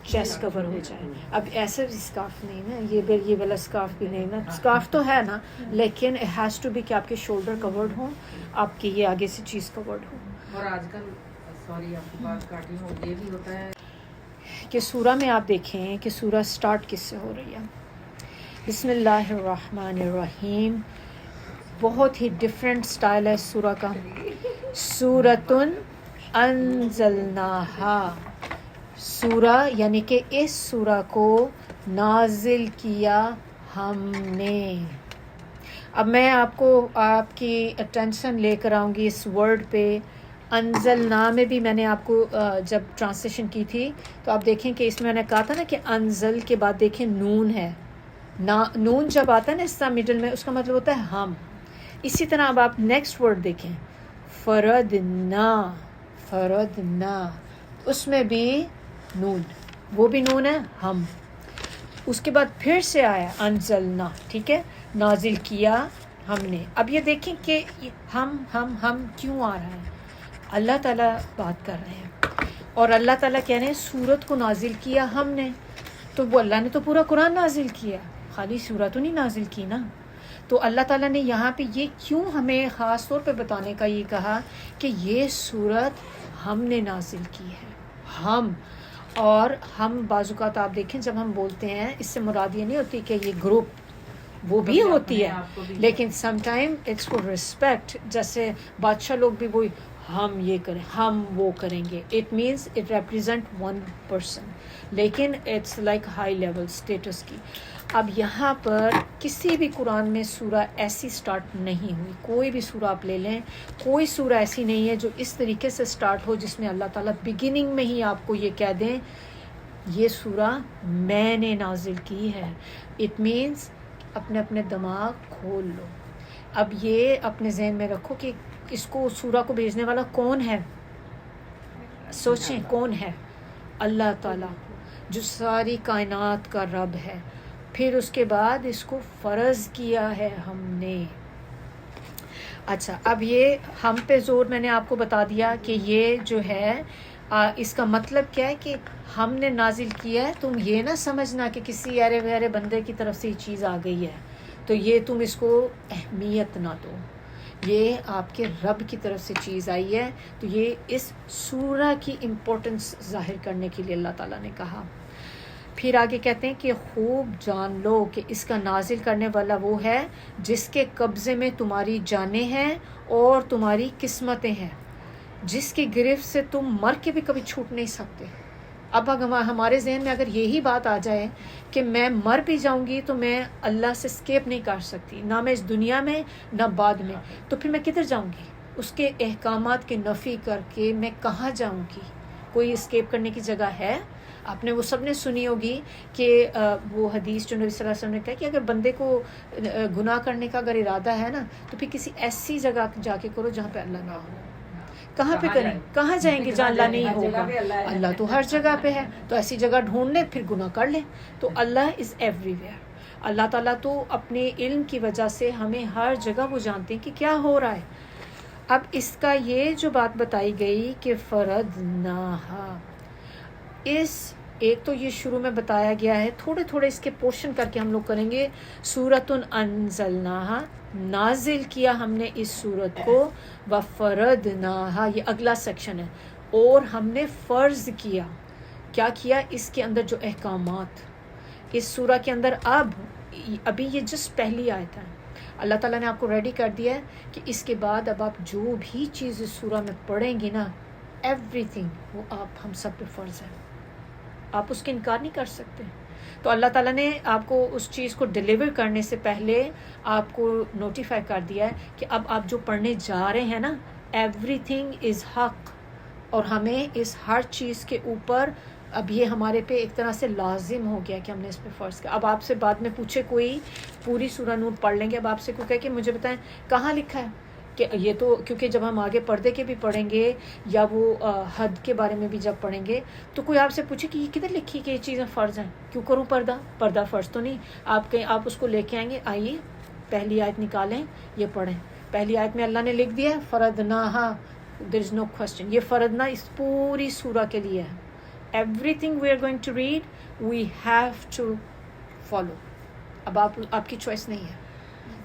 چیسٹ کور ہو جائے. اب ایسا بھی اسکارف نہیں نا، یہ والا اسکارف بھی نہیں نا، اسکارف تو ہے نا، لیکن اٹ ہیز ٹو بی کہ آپ کے شولڈر کورڈ ہوں، آپ کی یہ آگے سے چیز کورڈ ہو. اور آج کل سوری آپ کی بات کاٹی ہوں، یہ بھی ہوتا ہے کہ سورہ میں آپ دیکھیں کہ سورہ سٹارٹ کس سے ہو رہی ہے. بسم اللہ الرحمن الرحیم. بہت ہی ڈفرینٹ سٹائل ہے سورہ کا. سورۃ انزلناہا، سورہ یعنی کہ اس سورہ کو نازل کیا ہم نے. اب میں آپ کو آپ کی اٹینشن لے کر آؤں گی اس ورڈ پہ. انزلنا میں بھی میں نے آپ کو جب ٹرانسلیشن کی تھی تو آپ دیکھیں کہ اس میں نے کہا تھا نا کہ انزل کے بعد دیکھیں نون ہے، نون جب آتا ہے نا اس طرح مڈل میں، اس کا مطلب ہوتا ہے ہم. اسی طرح اب آپ نیکسٹ ورڈ دیکھیں، فرضنا، فرضنا، اس میں بھی نون، وہ بھی نون ہے ہم. اس کے بعد پھر سے آیا انزلنا، ٹھیک ہے، نازل کیا ہم نے. اب یہ دیکھیں کہ ہم کیوں آ رہا ہے. اللہ تعالیٰ بات کر رہے ہیں اور اللہ تعالیٰ کہہ رہے ہیں سورت کو نازل کیا ہم نے. تو وہ اللہ نے تو پورا قرآن نازل کیا، خالی سورت تو نہیں نازل کی نا. تو اللہ تعالیٰ نے یہاں پہ یہ کیوں ہمیں خاص طور پہ بتانے کا یہ کہا کہ یہ سورت ہم نے نازل کی ہے. ہم، اور ہم بعض اوقات آپ دیکھیں جب ہم بولتے ہیں اس سے مراد یہ نہیں ہوتی کہ یہ گروپ، وہ بھی ہوتی ہے، لیکن some time it's for respect. جیسے بادشاہ لوگ بھی وہی ہم یہ کریں، ہم وہ کریں گے، it means it represent one person, لیکن it's like high level status کی. اب یہاں پر کسی بھی قرآن میں سورہ ایسی سٹارٹ نہیں ہوئی. کوئی بھی سورہ آپ لے لیں، کوئی سورہ ایسی نہیں ہے جو اس طریقے سے سٹارٹ ہو جس میں اللہ تعالیٰ بگننگ میں ہی آپ کو یہ کہہ دیں یہ سورہ میں نے نازل کی ہے. اٹ مینس اپنے اپنے دماغ کھول لو. اب یہ اپنے ذہن میں رکھو کہ اس کو سورہ کو بھیجنے والا کون ہے. سوچیں کون ہے؟ اللہ تعالیٰ جو ساری کائنات کا رب ہے. پھر اس کے بعد اس کو فرض کیا ہے ہم نے. اچھا، اب یہ ہم پہ زور میں نے آپ کو بتا دیا کہ یہ جو ہے اس کا مطلب کیا ہے کہ ہم نے نازل کیا ہے. تم یہ نہ سمجھنا کہ کسی ایرے ویرے بندے کی طرف سے یہ چیز آ گئی ہے تو یہ تم اس کو اہمیت نہ دو. یہ آپ کے رب کی طرف سے چیز آئی ہے، تو یہ اس سورہ کی امپورٹنس ظاہر کرنے کے لیے اللہ تعالیٰ نے کہا. پھر آگے کہتے ہیں کہ خوب جان لو کہ اس کا نازل کرنے والا وہ ہے جس کے قبضے میں تمہاری جانیں ہیں اور تمہاری قسمتیں ہیں، جس کی گرفت سے تم مر کے بھی کبھی چھوٹ نہیں سکتے. اب ہمارے ذہن میں اگر یہی بات آ جائے کہ میں مر بھی جاؤں گی تو میں اللہ سے اسکیپ نہیں کر سکتی، نہ میں اس دنیا میں نہ بعد میں، تو پھر میں کدھر جاؤں گی؟ اس کے احکامات کی نفی کر کے میں کہاں جاؤں گی؟ کوئی اسکیپ کرنے کی جگہ ہے؟ آپ نے وہ سب نے سنی ہوگی کہ وہ حدیث جو نبی صلی اللہ علیہ وسلم نے کہا کہ اگر بندے کو گناہ کرنے کا اگر ارادہ ہے نا تو پھر کسی ایسی جگہ جا کے کرو جہاں پہ اللہ نہ ہو. کہاں پہ کریں, کہاں جائیں گے جہاں اللہ نہیں ہوگا؟ اللہ تو ہر جگہ پہ ہے, تو ایسی جگہ ڈھونڈ لیں پھر گناہ کر لیں. تو اللہ از ایوری ویئر. اللہ تعالیٰ تو اپنے علم کی وجہ سے ہمیں ہر جگہ وہ جانتے ہیں کہ کیا ہو رہا ہے. اب اس کا یہ جو بات بتائی گئی کہ فرضناہا, اس ایک تو یہ شروع میں بتایا گیا ہے, تھوڑے تھوڑے اس کے پورشن کر کے ہم لوگ کریں گے. سورۃ انزلناہا, نازل کیا ہم نے اس سورت کو, وفرضناہا یہ اگلا سیکشن ہے, اور ہم نے فرض کیا. کیا کیا؟ اس کے اندر جو احکامات اس سورہ کے اندر. ابھی یہ جسٹ پہلی آیت ہے, اللہ تعالیٰ نے آپ کو ریڈی کر دیا ہے کہ اس کے بعد اب آپ جو بھی چیز اس سورہ میں پڑھیں گی نا, ایوری تھنگ وہ آپ ہم سب پہ فرض ہے, آپ اس کے انکار نہیں کر سکتے. تو اللہ تعالیٰ نے آپ کو اس چیز کو ڈیلیور کرنے سے پہلے آپ کو نوٹیفائی کر دیا ہے کہ اب آپ جو پڑھنے جا رہے ہیں نا, ایوری تھنگ از حق, اور ہمیں اس ہر چیز کے اوپر اب یہ ہمارے پہ ایک طرح سے لازم ہو گیا کہ ہم نے اس پہ فرض کیا. اب آپ سے بعد میں پوچھے کوئی, پوری سورہ نور پڑھ لیں گے, اب آپ سے کوئی کہے کہ مجھے بتائیں کہاں لکھا ہے کہ یہ تو, کیونکہ جب ہم آگے پردے کے بھی پڑھیں گے یا وہ حد کے بارے میں بھی جب پڑھیں گے تو کوئی آپ سے پوچھے کہ یہ کدھر لکھی کہ یہ چیزیں فرض ہیں, کیوں کروں پردہ فرض تو نہیں. آپ اس کو لے کے آئیں گے, آئیے پہلی آیت نکالیں, یہ پڑھیں. پہلی آیت میں اللہ نے لکھ دیا ہے فرضناہا, دیر از نو کوسچن. یہ فرضنا اس پوری سورہ کے لیے ہے. Everything we are going to read, we have to follow. اب آپ کی چوائس نہیں ہے.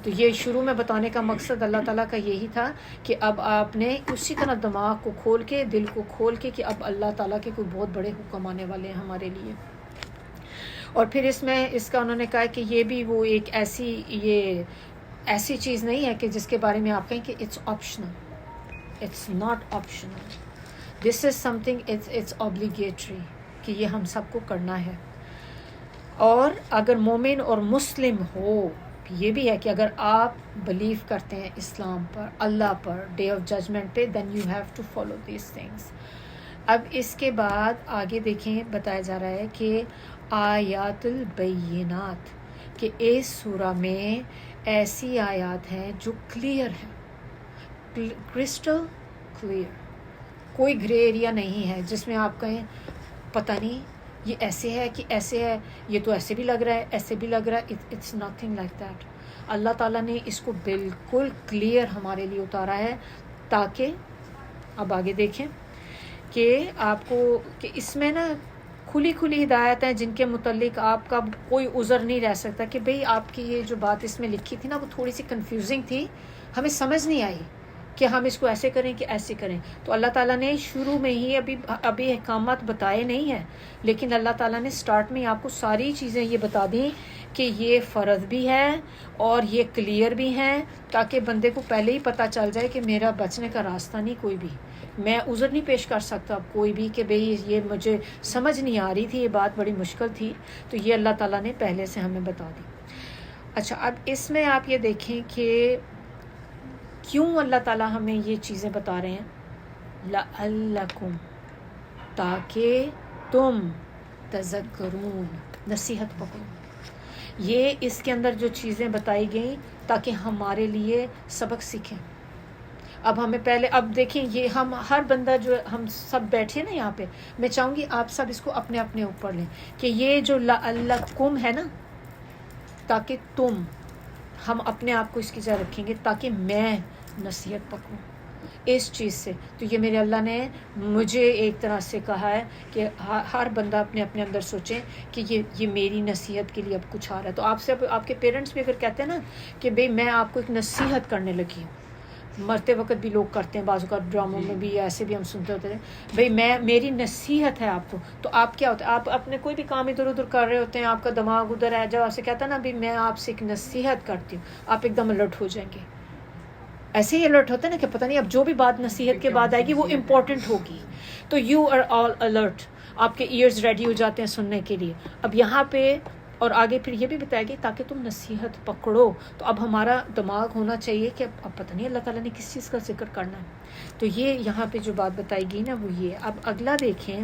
تو یہ شروع میں بتانے کا مقصد اللہ تعالیٰ کا یہی تھا کہ اب آپ نے اسی طرح دماغ کو کھول کے, دل کو کھول کے, کہ اب اللہ تعالیٰ کے کوئی بہت بڑے حکم آنے والے ہیں ہمارے لیے. اور پھر اس میں اس کا انہوں نے کہا کہ یہ بھی وہ ایک ایسی چیز نہیں ہے کہ جس کے بارے میں آپ کہیں کہ it's optional. It's not optional. This is something, it's obligatory, کہ یہ ہم سب کو کرنا ہے. اور اگر مومن اور مسلم ہو, یہ بھی ہے کہ اگر آپ بلیو کرتے ہیں اسلام پر, اللہ پر, ڈے آف ججمنٹ پہ, then you have to follow these things. اب اس کے بعد آگے دیکھیں, بتایا جا رہا ہے کہ آیات البینات, کہ اس سورہ میں ایسی آیات ہیں جو کلیئر ہیں, کرسٹل کلیئر, کوئی گرے ایریا نہیں ہے جس میں آپ کہیں پتہ نہیں یہ ایسے ہے کہ ایسے ہے, یہ تو ایسے بھی لگ رہا ہے, ایسے بھی لگ رہا ہے. It's nothing like that. اللہ تعالیٰ نے اس کو بالکل کلیئر ہمارے لیے اتارا ہے, تاکہ اب آگے دیکھیں کہ آپ کو کہ اس میں نا کھلی ہدایت ہیں جن کے متعلق آپ کا کوئی عذر نہیں رہ سکتا کہ بھئی آپ کی یہ جو بات اس میں لکھی تھی نا وہ تھوڑی سی کنفیوزنگ تھی, ہمیں سمجھ نہیں آئی کہ ہم اس کو ایسے کریں کہ ایسے کریں. تو اللہ تعالیٰ نے شروع میں ہی ابھی احکامات بتائے نہیں ہیں, لیکن اللہ تعالیٰ نے سٹارٹ میں آپ کو ساری چیزیں یہ بتا دیں کہ یہ فرض بھی ہے اور یہ کلیئر بھی ہیں, تاکہ بندے کو پہلے ہی پتہ چل جائے کہ میرا بچنے کا راستہ نہیں کوئی بھی, میں عذر نہیں پیش کر سکتا اب کوئی بھی کہ بھئی یہ مجھے سمجھ نہیں آ رہی تھی, یہ بات بڑی مشکل تھی. تو یہ اللہ تعالیٰ نے پہلے سے ہمیں بتا دی. اچھا, اب اس میں آپ یہ دیکھیں کہ کیوں اللہ تعالیٰ ہمیں یہ چیزیں بتا رہے ہیں, لعلکم, تاکہ تم تذکرون, نصیحت پکڑو. یہ اس کے اندر جو چیزیں بتائی گئیں تاکہ ہمارے لیے سبق سیکھیں. اب ہمیں پہلے, اب دیکھیں یہ ہم ہر بندہ جو ہم سب بیٹھے نا یہاں پہ, میں چاہوں گی آپ سب اس کو اپنے اپنے اوپر لیں کہ یہ جو لعلکم ہے نا, تاکہ تم, ہم اپنے آپ کو اس کی جگہ رکھیں گے تاکہ میں نصیحت پکڑوں اس چیز سے. تو یہ میرے اللہ نے مجھے ایک طرح سے کہا ہے کہ ہر بندہ اپنے اپنے اندر سوچے کہ یہ میری نصیحت کے لیے اب کچھ آ رہا ہے. تو آپ سے آپ کے پیرنٹس بھی اگر کہتے ہیں نا کہ بھئی میں آپ کو ایک نصیحت کرنے لگی ہوں, مرتے وقت بھی لوگ کرتے ہیں, بعض اوقات ڈراموں میں بھی ایسے بھی ہم سنتے ہوتے ہیں, بھئی میری نصیحت ہے آپ کو. تو آپ کیا ہوتا ہے, آپ اپنے کوئی بھی کام ادھر ادھر کر رہے ہوتے ہیں, آپ کا دماغ ادھر ہے, جب آپ سے کہتا ہے نا بھئی میں آپ سے ایک نصیحت کرتی ہوں, آپ ایک دم الرٹ ہو جائیں گے. ایسے ہی الرٹ ہوتا ہے نا کہ پتہ نہیں اب جو بھی بات نصیحت کے بعد آئے گی وہ امپورٹنٹ ہوگی, تو یو آر آل الرٹ, آپ کے ایئرز ریڈی ہو جاتے ہیں سننے کے لیے. اب یہاں پہ اور آگے پھر یہ بھی بتایا گیا تاکہ تم نصیحت پکڑو. تو اب ہمارا دماغ ہونا چاہیے کہ اب پتہ نہیں اللہ تعالیٰ نے کس چیز کا ذکر کرنا ہے. تو یہ یہاں پہ جو بات بتائی گئی نا وہ یہ. اب اگلا دیکھیں,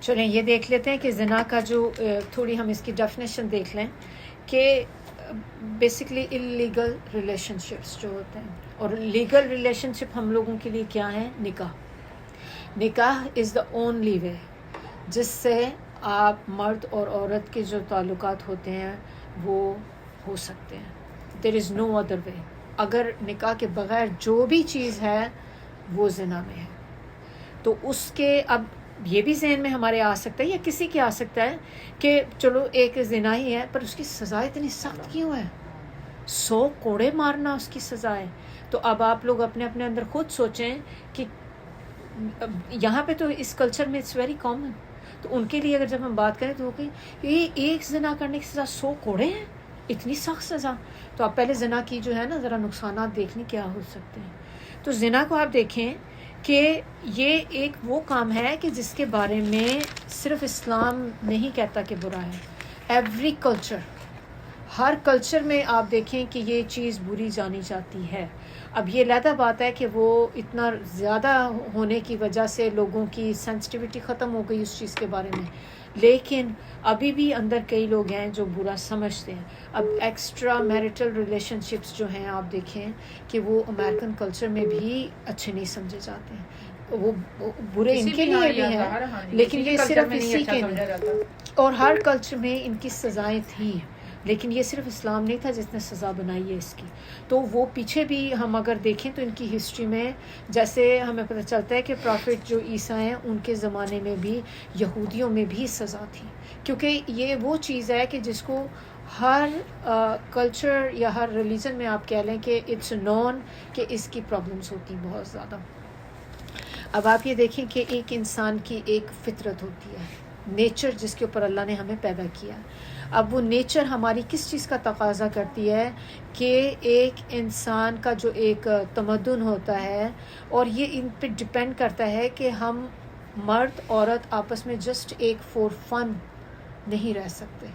چلیں یہ دیکھ لیتے ہیں کہ زنا کا جو تھوڑی ہم اس کی ڈیفینیشن دیکھ لیں کہ بیسکلی اللیگل ریلیشن شپس جو ہوتے ہیں، اور لیگل ریلیشن شپ ہم لوگوں کے لیے کیا ہے؟ نکاح از دا اونلی وے جس سے آپ مرد اور عورت کے جو تعلقات ہوتے ہیں وہ ہو سکتے ہیں. دیر از نو ادر وے. اگر نکاح کے بغیر جو بھی چیز ہے وہ زنا میں ہے تو اس کے اب یہ بھی ذہن میں ہمارے آ سکتا ہے یا کسی کے آ سکتا ہے کہ چلو ایک زنا ہی ہے پر اس کی سزا اتنی سخت کیوں ہے؟ 100 کوڑے مارنا اس کی سزا ہے. تو اب آپ لوگ اپنے اپنے اندر خود سوچیں کہ یہاں پہ تو اس کلچر میں اٹس ویری کامن، تو ان کے لیے اگر جب ہم بات کریں تو کہ یہ ایک زنا کرنے کی سزا 100 کوڑے ہیں، اتنی سخت سزا. تو آپ پہلے زنا کی جو ہے نا ذرا نقصانات دیکھنے کیا ہو سکتے ہیں. تو زنا کو آپ دیکھیں کہ یہ ایک وہ کام ہے کہ جس کے بارے میں صرف اسلام نہیں کہتا کہ برا ہے. ایوری کلچر، ہر کلچر میں آپ دیکھیں کہ یہ چیز بری جانی جاتی ہے. اب یہ علیحدہ بات ہے کہ وہ اتنا زیادہ ہونے کی وجہ سے لوگوں کی سینسٹیوٹی ختم ہو گئی اس چیز کے بارے میں، لیکن ابھی بھی اندر کئی لوگ ہیں جو برا سمجھتے ہیں. اب ایکسٹرا میریٹل ریلیشن شپس جو ہیں آپ دیکھیں کہ وہ امریکن کلچر میں بھی اچھے نہیں سمجھے جاتے ہیں، وہ برے ان کے لیے بھی ہیں لیکن یہ صرف اسی کے نہیں، اور ہر کلچر میں ان کی سزائیں تھیں لیکن یہ صرف اسلام نہیں تھا جس نے سزا بنائی ہے اس کی. تو وہ پیچھے بھی ہم اگر دیکھیں تو ان کی ہسٹری میں جیسے ہمیں پتہ چلتا ہے کہ پرافٹ جو عیسیٰ ہیں ان کے زمانے میں بھی یہودیوں میں بھی سزا تھی، کیونکہ یہ وہ چیز ہے کہ جس کو ہر کلچر یا ہر ریلیجن میں آپ کہہ لیں کہ اٹس نون کہ اس کی پرابلمس ہوتی ہیں بہت زیادہ. اب آپ یہ دیکھیں کہ ایک انسان کی ایک فطرت ہوتی ہے، نیچر جس کے اوپر اللہ نے ہمیں پیدا کیا. اب وہ نیچر ہماری کس چیز کا تقاضا کرتی ہے کہ ایک انسان کا جو ایک تمدن ہوتا ہے، اور یہ ان پہ ڈپینڈ کرتا ہے کہ ہم مرد عورت آپس میں جسٹ ایک فور فن نہیں رہ سکتے،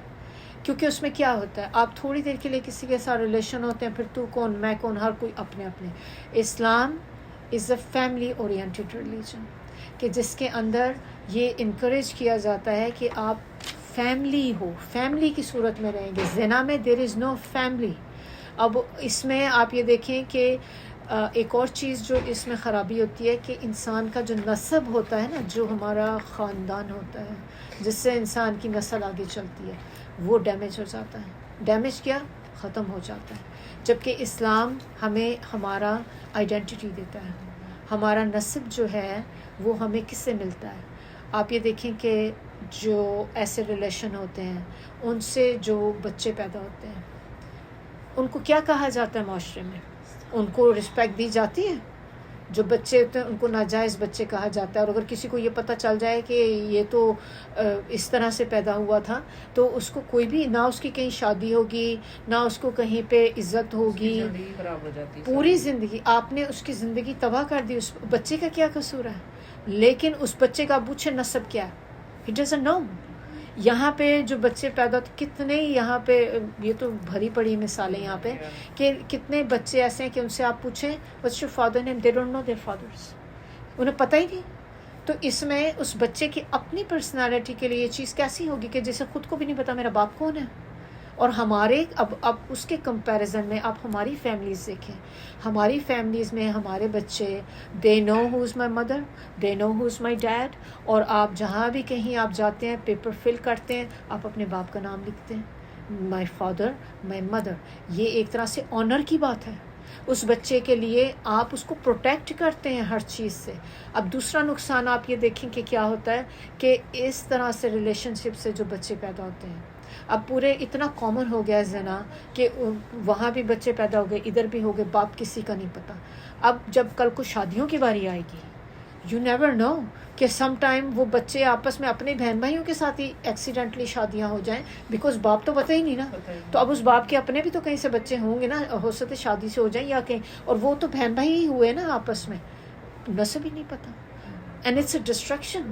کیونکہ اس میں کیا ہوتا ہے آپ تھوڑی دیر کے لیے کسی کے ساتھ ریلیشن ہوتے ہیں پھر تو کون میں کون، ہر کوئی اپنے اپنے. اسلام از اے فیملی اورینٹڈ ریلیجن کہ جس کے اندر یہ انکریج کیا جاتا ہے کہ آپ فیملی ہو، فیملی کی صورت میں رہیں گے. زنا میں دیر از نو فیملی. اب اس میں آپ یہ دیکھیں کہ ایک اور چیز جو اس میں خرابی ہوتی ہے کہ انسان کا جو نسب ہوتا ہے نا، جو ہمارا خاندان ہوتا ہے جس سے انسان کی نسل آگے چلتی ہے، وہ ڈیمیج ہو جاتا ہے. ڈیمیج کیا؟ ختم ہو جاتا ہے. جبکہ اسلام ہمیں ہمارا آئیڈینٹی دیتا ہے، ہمارا نسب جو ہے وہ ہمیں کس سے ملتا ہے. آپ یہ دیکھیں کہ جو ایسے ریلیشن ہوتے ہیں ان سے جو بچے پیدا ہوتے ہیں ان کو کیا کہا جاتا ہے معاشرے میں؟ ان کو رسپیکٹ دی جاتی ہے. جو بچے ہوتے ہیں ان کو ناجائز بچے کہا جاتا ہے، اور اگر کسی کو یہ پتہ چل جائے کہ یہ تو اس طرح سے پیدا ہوا تھا تو اس کو کوئی بھی نہ اس کی کہیں شادی ہوگی نہ اس کو کہیں پہ عزت ہوگی، پوری زندگی آپ نے اس کی زندگی تباہ کر دی. اس بچے کا کیا قصور ہے؟ لیکن اس بچے کا پوچھے نسب کیا ہے، He doesn't know. یہاں پہ جو بچے پیدا ہوتے کتنے، یہاں پہ یہ تو بھری پڑی مثالیں یہاں پہ کہ کتنے بچے ایسے ہیں کہ ان سے آپ پوچھیں what's your father name, they don't know their fathers، انہیں پتہ ہی نہیں. تو اس میں اس بچے کی اپنی پرسنالٹی کے لیے یہ چیز کیسی ہوگی کہ جسے خود کو بھی نہیں پتا میرا باپ کون ہے. اور ہمارے اب اس کے کمپیریزن میں آپ ہماری فیملیز دیکھیں، ہماری فیملیز میں ہمارے بچے دے نو ہو از my mother, they know who is my dad. اور آپ جہاں بھی کہیں آپ جاتے ہیں پیپر فل کرتے ہیں آپ اپنے باپ کا نام لکھتے ہیں، مائی فادر مائی مدر. یہ ایک طرح سے آنر کی بات ہے. اس بچے کے لیے آپ اس کو پروٹیکٹ کرتے ہیں ہر چیز سے. اب دوسرا نقصان آپ یہ دیکھیں کہ کیا ہوتا ہے کہ اس طرح سے ریلیشن شپ سے جو بچے پیدا ہوتے ہیں، اب پورے اتنا کامن ہو گیا ہے زنا کہ وہاں بھی بچے پیدا ہو گئے ادھر بھی ہو گئے، باپ کسی کا نہیں پتہ. اب جب کل کو شادیوں کی باری آئے گی یو نیور نو کہ سم ٹائم وہ بچے آپس میں اپنے بہن بھائیوں کے ساتھ ہی ایکسیڈنٹلی شادیاں ہو جائیں، بیکاز باپ تو پتہ ہی نہیں نا. تو اب اس باپ کے اپنے بھی تو کہیں سے بچے ہوں گے نا، ہو سکتے شادی سے ہو جائیں یا کہیں، اور وہ تو بہن بھائی ہی ہوئے نا آپس میں، نسب ہی نہیں پتہ. And it's a distraction.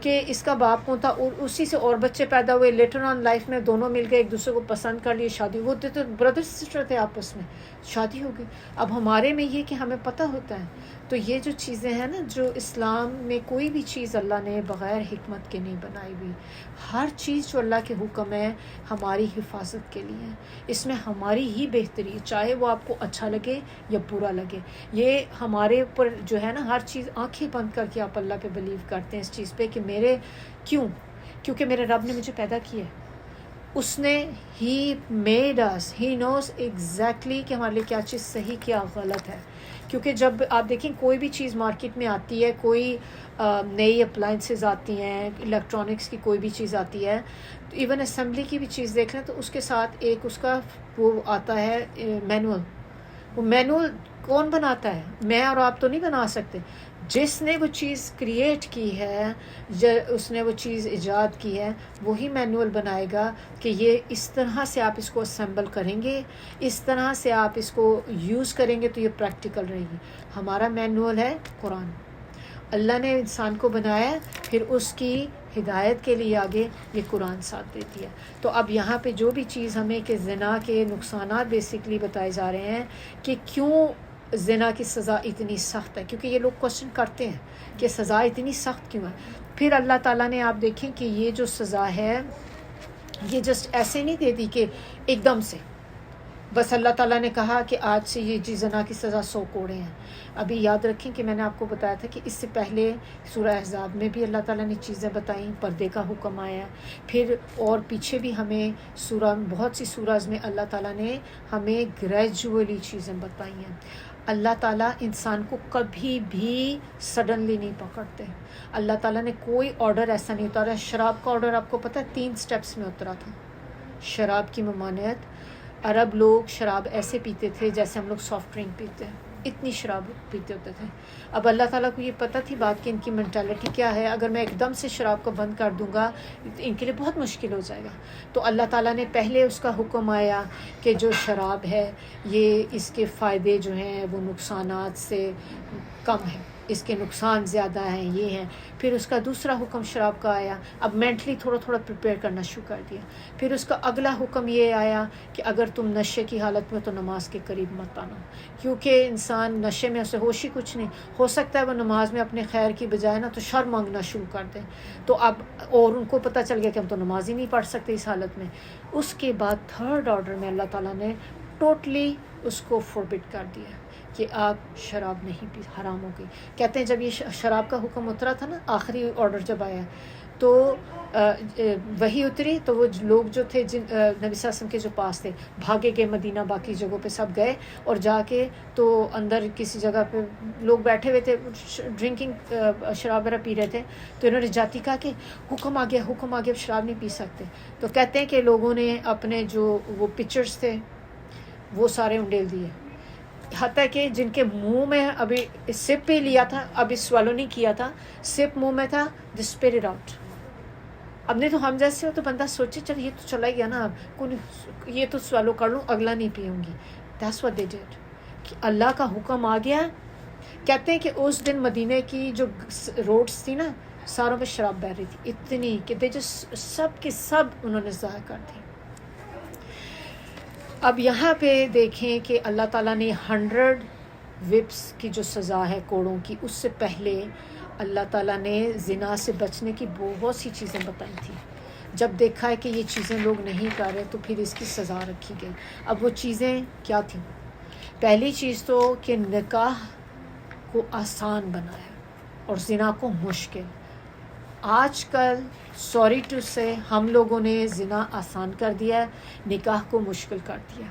کہ اس کا باپ کون تھا, اور اسی سے اور بچے پیدا ہوئے, لیٹر آن لائف میں دونوں مل گئے, ایک دوسرے کو پسند کر لیے, شادی, وہ تو بردر سسٹر تھے آپس میں, شادی ہو گئی. اب ہمارے میں یہ کہ ہمیں پتہ ہوتا ہے. تو یہ جو چیزیں ہیں نا, جو اسلام میں کوئی بھی چیز اللہ نے بغیر حکمت کے نہیں بنائی ہوئی. ہر چیز جو اللہ کے حکم ہے ہماری حفاظت کے لیے ہے, اس میں ہماری ہی بہتری, چاہے وہ آپ کو اچھا لگے یا برا لگے. یہ ہمارے اوپر جو ہے نا, ہر چیز آنکھیں بند کر کے آپ اللہ پہ بلیو کرتے ہیں اس چیز پہ کہ میرے کیونکہ میرے رب نے مجھے پیدا کیا ہے, اس نے he made us, he nose exactly کہ ہمارے لیے کیا چیز صحیح کیا غلط ہے. کیونکہ جب آپ دیکھیں کوئی بھی چیز مارکیٹ میں آتی ہے, کوئی نئی اپلائنسز آتی ہیں, الیکٹرانکس کی کوئی بھی چیز آتی ہے, تو ایون اسمبلی کی بھی چیز دیکھ لیں تو اس کے ساتھ ایک اس کا وہ آتا ہے مینول. وہ مینول کون بناتا ہے؟ میں اور آپ تو نہیں بنا سکتے. جس نے وہ چیز کریٹ کی ہے, اس نے وہ چیز ایجاد کی ہے, وہی مینول بنائے گا کہ یہ اس طرح سے آپ اس کو اسمبل کریں گے, اس طرح سے آپ اس کو یوز کریں گے تو یہ پریکٹیکل رہے گی. ہمارا مینول ہے قرآن. اللہ نے انسان کو بنایا, پھر اس کی ہدایت کے لیے آگے یہ قرآن ساتھ دیتی ہے. تو اب یہاں پہ جو بھی چیز ہمیں کہ زنا کے نقصانات بیسکلی بتائے جا رہے ہیں کہ کیوں زنا کی سزا اتنی سخت ہے, کیونکہ یہ لوگ کوشچن کرتے ہیں کہ سزا اتنی سخت کیوں ہے. پھر اللہ تعالیٰ نے آپ دیکھیں کہ یہ جو سزا ہے یہ جسٹ ایسے نہیں دے دی کہ ایک دم سے بس اللہ تعالیٰ نے کہا کہ آج سے یہ جی زنا کی سزا 100 کوڑے ہیں. ابھی یاد رکھیں کہ میں نے آپ کو بتایا تھا کہ اس سے پہلے سورہ احزاب میں بھی اللہ تعالیٰ نے چیزیں بتائیں, پردے کا حکم آیا, پھر اور پیچھے بھی ہمیں بہت سی سورہز میں اللہ تعالیٰ نے ہمیں گریجولی چیزیں بتائی ہیں. اللہ تعالیٰ انسان کو کبھی بھی سڈنلی نہیں پکڑتے. اللہ تعالیٰ نے کوئی آرڈر ایسا نہیں اتارا. شراب کا آرڈر آپ کو پتہ ہے 3 سٹیپس میں اترا تھا. شراب کی ممانعت, عرب لوگ شراب ایسے پیتے تھے جیسے ہم لوگ سافٹ ڈرنک پیتے ہیں, اتنی شراب پیتے ہوتے تھے. اب اللہ تعالیٰ کو یہ پتہ تھی بات کہ ان کی مینٹالٹی کیا ہے, اگر میں ایک دم سے شراب کو بند کر دوں گا ان کے لیے بہت مشکل ہو جائے گا. تو اللہ تعالیٰ نے پہلے اس کا حکم آیا کہ جو شراب ہے یہ اس کے فائدے جو ہیں وہ نقصانات سے کم ہیں, اس کے نقصان زیادہ ہیں, یہ ہیں. پھر اس کا دوسرا حکم شراب کا آیا, اب مینٹلی تھوڑا تھوڑا پریپیئر کرنا شروع کر دیا. پھر اس کا اگلا حکم یہ آیا کہ اگر تم نشے کی حالت میں تو نماز کے قریب مت آنا, کیونکہ انسان نشے میں اسے ہوش ہی کچھ نہیں. ہو سکتا ہے وہ نماز میں اپنے خیر کی بجائے نا تو شر مانگنا شروع کر دیں. تو اب اور ان کو پتہ چل گیا کہ ہم تو نماز ہی نہیں پڑھ سکتے اس حالت میں. اس کے بعد تھرڈ آرڈر میں اللہ تعالیٰ نے ٹوٹلی اس کو فوربٹ کر دیا کہ آپ شراب نہیں پی, حرام ہو گئی. کہتے ہیں جب یہ شراب کا حکم اترا تھا نا, آخری آرڈر جب آیا تو وہی اتری تو وہ لوگ جو تھے جن نبی صلی اللہ علیہ وسلم کے جو پاس تھے بھاگے گئے مدینہ, باقی جگہوں پہ سب گئے, اور جا کے تو اندر کسی جگہ پہ لوگ بیٹھے ہوئے تھے ڈرنکنگ شراب وغیرہ پی رہے تھے. تو انہوں نے جاتی کہا کہ حکم آ گیا, اب شراب نہیں پی سکتے. تو کہتے ہیں کہ لوگوں نے اپنے جو وہ پکچرز تھے وہ سارے انڈیل دیے, حتیٰ کہ جن کے منہ میں ابھی سپ پی لیا تھا, ابھی سوالو نہیں کیا تھا, سپ منہ میں تھا, دس اسپٹ اٹ آؤٹ. اب نہیں تو ہم جیسے ہو تو بندہ سوچے چل یہ تو چلا گیا نا, یہ تو سوالو کر لوں, اگلا نہیں پیوں گی. دیٹس واٹ دے ڈیڈ, کہ اللہ کا حکم آ گیا. کہتے ہیں کہ اس دن مدینے کی جو روڈس تھی نا ساروں پہ شراب بہہ رہی تھی, اتنی کہ دے جو سب کے سب انہوں نے ضائع کر دی. اب یہاں پہ دیکھیں کہ اللہ تعالیٰ نے 100 وپس کی جو سزا ہے کوڑوں کی, اس سے پہلے اللہ تعالیٰ نے زنا سے بچنے کی بہت سی چیزیں بتائی تھیں. جب دیکھا ہے کہ یہ چیزیں لوگ نہیں کر رہے تو پھر اس کی سزا رکھی گئی. اب وہ چیزیں کیا تھیں؟ پہلی چیز تو کہ نکاح کو آسان بنایا اور زنا کو مشکل. آج کل سوری ٹو سے ہم لوگوں نے زنا آسان کر دیا, نکاح کو مشکل کر دیا.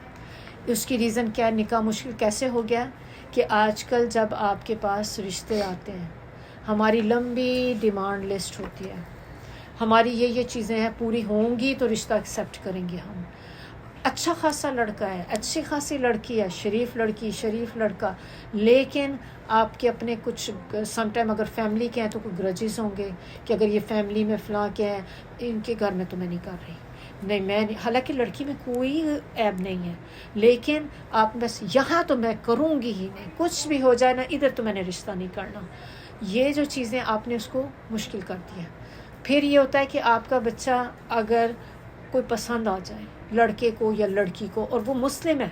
اس کی ریزن کیا ہے نکاح مشکل کیسے ہو گیا؟ کہ آج کل جب آپ کے پاس رشتے آتے ہیں, ہماری لمبی ڈیمانڈ لسٹ ہوتی ہے, ہماری یہ چیزیں ہیں پوری ہوں گی تو رشتہ ایکسیپٹ کریں گے ہم. اچھا خاصا لڑکا ہے, اچھی خاصی لڑکی ہے, شریف لڑکی, شریف لڑکا, لیکن آپ کے اپنے کچھ سم ٹائم اگر فیملی کے ہیں تو کوئی گرجز ہوں گے کہ اگر یہ فیملی میں فلاں کے ہیں ان کے گھر میں تو میں نہیں کر رہی, نہیں میں حالانکہ لڑکی میں کوئی عیب نہیں ہے، لیکن آپ بس یہاں تو میں کروں گی ہی نہیں، کچھ بھی ہو جائے نا ادھر تو میں نے رشتہ نہیں کرنا. یہ جو چیزیں آپ نے اس کو مشکل کر دیا. پھر یہ ہوتا ہے کہ آپ کا بچہ اگر کوئی پسند آ جائے لڑکے کو یا لڑکی کو اور وہ مسلم ہے،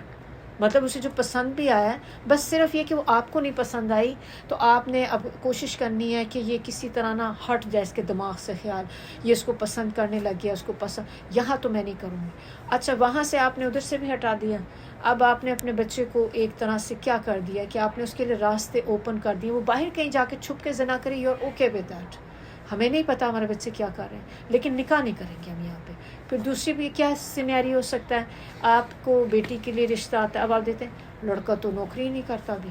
مطلب اسے جو پسند بھی آیا ہے، بس صرف یہ کہ وہ آپ کو نہیں پسند آئی، تو آپ نے اب کوشش کرنی ہے کہ یہ کسی طرح نہ ہٹ جائے اس کے دماغ سے خیال، یہ اس کو پسند کرنے لگ گیا، اس کو پسند، یہاں تو میں نہیں کروں گی. اچھا وہاں سے آپ نے ادھر سے بھی ہٹا دیا، اب آپ نے اپنے بچے کو ایک طرح سے کیا کر دیا کہ آپ نے اس کے لیے راستے اوپن کر دیے. وہ باہر کہیں جا کے چھپ کے زنا کرے، you are okay with that, ہمیں نہیں پتا ہمارے بچے کیا کر رہے ہیں، لیکن نکاح نہیں کریں گے ہم یہاں پہ. پھر دوسری بھی کیا سینیریو ہو سکتا ہے، آپ کو بیٹی کے لیے رشتہ آتا ہے، اب آپ دیتے ہیں لڑکا تو نوکری نہیں کرتا بھی،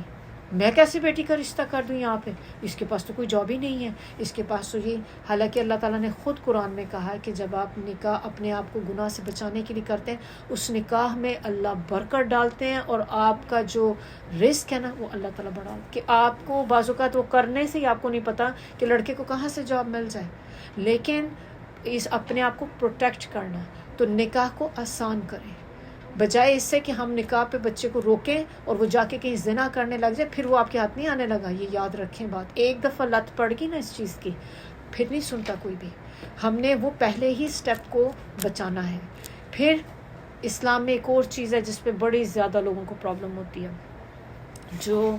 میں کیسے بیٹی کا رشتہ کر دوں یہاں پہ، اس کے پاس تو کوئی جاب ہی نہیں ہے، اس کے پاس تو یہ. حالانکہ اللہ تعالیٰ نے خود قرآن میں کہا ہے کہ جب آپ نکاح اپنے آپ کو گناہ سے بچانے کے لیے کرتے ہیں، اس نکاح میں اللہ برکت ڈالتے ہیں، اور آپ کا جو رزق ہے نا وہ اللہ تعالیٰ بڑھا کہ آپ کو بعض اوقات وہ کرنے سے ہی آپ کو نہیں پتا کہ لڑکے کو کہاں سے جاب مل جائے. لیکن اس اپنے آپ کو پروٹیکٹ کرنا، تو نکاح کو آسان کریں، بجائے اس سے کہ ہم نکاح پہ بچے کو روکیں اور وہ جا کے کہیں زنا کرنے لگ جائے، پھر وہ آپ کے ہاتھ نہیں آنے لگا. یہ یاد رکھیں بات، ایک دفعہ لت پڑ گئی نا اس چیز کی پھر نہیں سنتا کوئی بھی. ہم نے وہ پہلے ہی سٹیپ کو بچانا ہے. پھر اسلام میں ایک اور چیز ہے جس پہ بڑی زیادہ لوگوں کو پرابلم ہوتی ہے، جو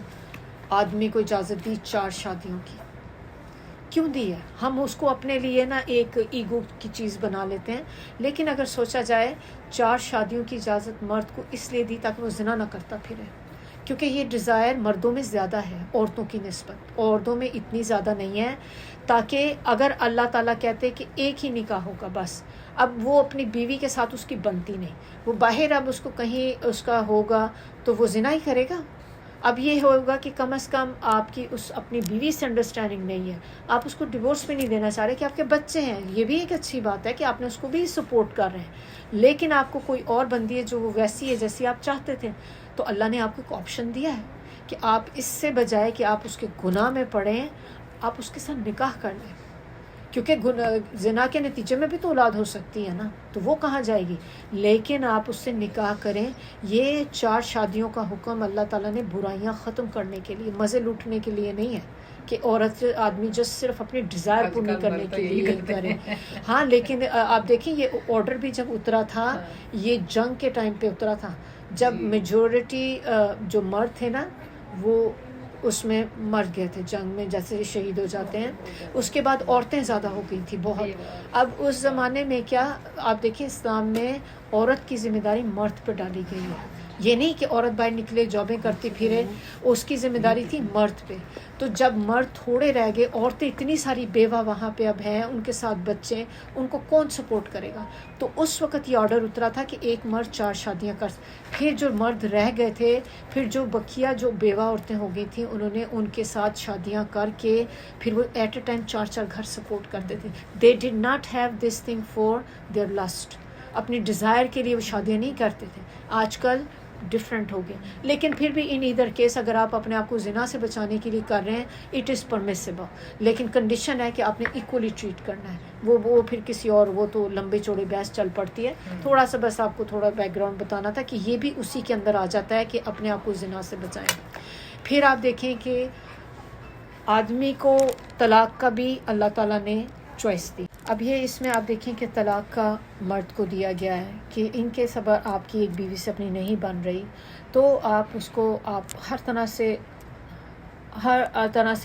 آدمی کو اجازت دی 4 شادیوں کی. کیوں دی ہے؟ ہم اس کو اپنے لیے نا ایک ایگو کی چیز بنا لیتے ہیں، لیکن اگر سوچا جائے 4 شادیوں کی اجازت مرد کو اس لیے دی تاکہ وہ زنا نہ کرتا پھرے، کیونکہ یہ ڈیزائر مردوں میں زیادہ ہے عورتوں کی نسبت، عورتوں میں اتنی زیادہ نہیں ہے. تاکہ اگر اللہ تعالیٰ کہتے کہ ایک ہی نکاح ہوگا بس، اب وہ اپنی بیوی کے ساتھ اس کی بنتی نہیں، وہ باہر اب اس کو کہیں اس کا ہوگا تو وہ زنا ہی کرے گا. اب یہ ہوگا کہ کم از کم آپ کی اس اپنی بیوی سے انڈرسٹینڈنگ نہیں ہے، آپ اس کو ڈیورس بھی نہیں دینا چاہ رہے کہ آپ کے بچے ہیں، یہ بھی ایک اچھی بات ہے کہ آپ نے اس کو بھی سپورٹ کر رہے ہیں، لیکن آپ کو کوئی اور بندی ہے جو وہ ویسی ہے جیسی آپ چاہتے تھے. تو اللہ نے آپ کو ایک آپشن دیا ہے کہ آپ اس سے بجائے کہ آپ اس کے گناہ میں پڑیں، آپ اس کے ساتھ نکاح کر لیں، کیونکہ زنا کے نتیجے میں بھی تو اولاد ہو سکتی ہے نا، تو وہ کہاں جائے گی. لیکن آپ اس سے نکاح کریں. یہ 4 شادیوں کا حکم اللہ تعالیٰ نے برائیاں ختم کرنے کے لیے، مزے لوٹنے کے لیے نہیں ہے کہ عورت آدمی جو صرف اپنی ڈیزائر پوری کرنے کے لیے کریں. ہاں لیکن آپ دیکھیں یہ آرڈر بھی جب اترا تھا، یہ جنگ کے ٹائم پہ اترا تھا، جب میجورٹی جو مرد تھے نا وہ اس میں مر گئے تھے جنگ میں، جیسے شہید ہو جاتے ہیں، اس کے بعد عورتیں زیادہ ہو گئی تھیں بہت. اب اس زمانے میں کیا آپ دیکھیں اسلام میں عورت کی ذمہ داری مرد پہ ڈالی گئی ہے. یہ نہیں کہ عورت باہر نکلے جابیں کرتی پھرے، اس کی ذمہ داری تھی مرد پہ. تو جب مرد تھوڑے رہ گئے، عورتیں اتنی ساری بیوہ وہاں پہ اب ہیں، ان کے ساتھ بچے، ان کو کون سپورٹ کرے گا. تو اس وقت یہ آرڈر اترا تھا کہ ایک مرد 4 شادیاں کر. پھر جو مرد رہ گئے تھے، پھر جو بقیہ جو بیوہ عورتیں ہو گئی تھیں، انہوں نے ان کے ساتھ شادیاں کر کے پھر وہ ایٹ اے ٹائم 4 گھر سپورٹ کرتے تھے. They did not have this thing for their lust, اپنی ڈیزائر کے لیے وہ شادیاں نہیں کرتے تھے. آج کل ڈفرینٹ ہو گئے، لیکن پھر بھی ان ادھر کیس اگر آپ اپنے آپ کو زنا سے بچانے کے لیے کر رہے ہیں، اٹ از پرمیسیبل، لیکن کنڈیشن ہے کہ آپ نے ایکولی ٹریٹ کرنا ہے. وہ پھر کسی اور، وہ تو لمبے چوڑے بحث چل پڑتی ہے. تھوڑا سا بس آپ کو تھوڑا بیک گراؤنڈ بتانا تھا کہ یہ بھی اسی کے اندر آ جاتا ہے کہ اپنے آپ کو زنا سے بچائیں. پھر آپ دیکھیں کہ آدمی کو طلاق کا بھی اللہ تعالیٰ نے چوائس دی. اب یہ اس میں آپ دیکھیں کہ طلاق کا مرد کو دیا گیا ہے کہ ان کے سبب آپ کی ایک بیوی سے اپنی نہیں بن رہی، تو آپ اس کو آپ ہر طرح سے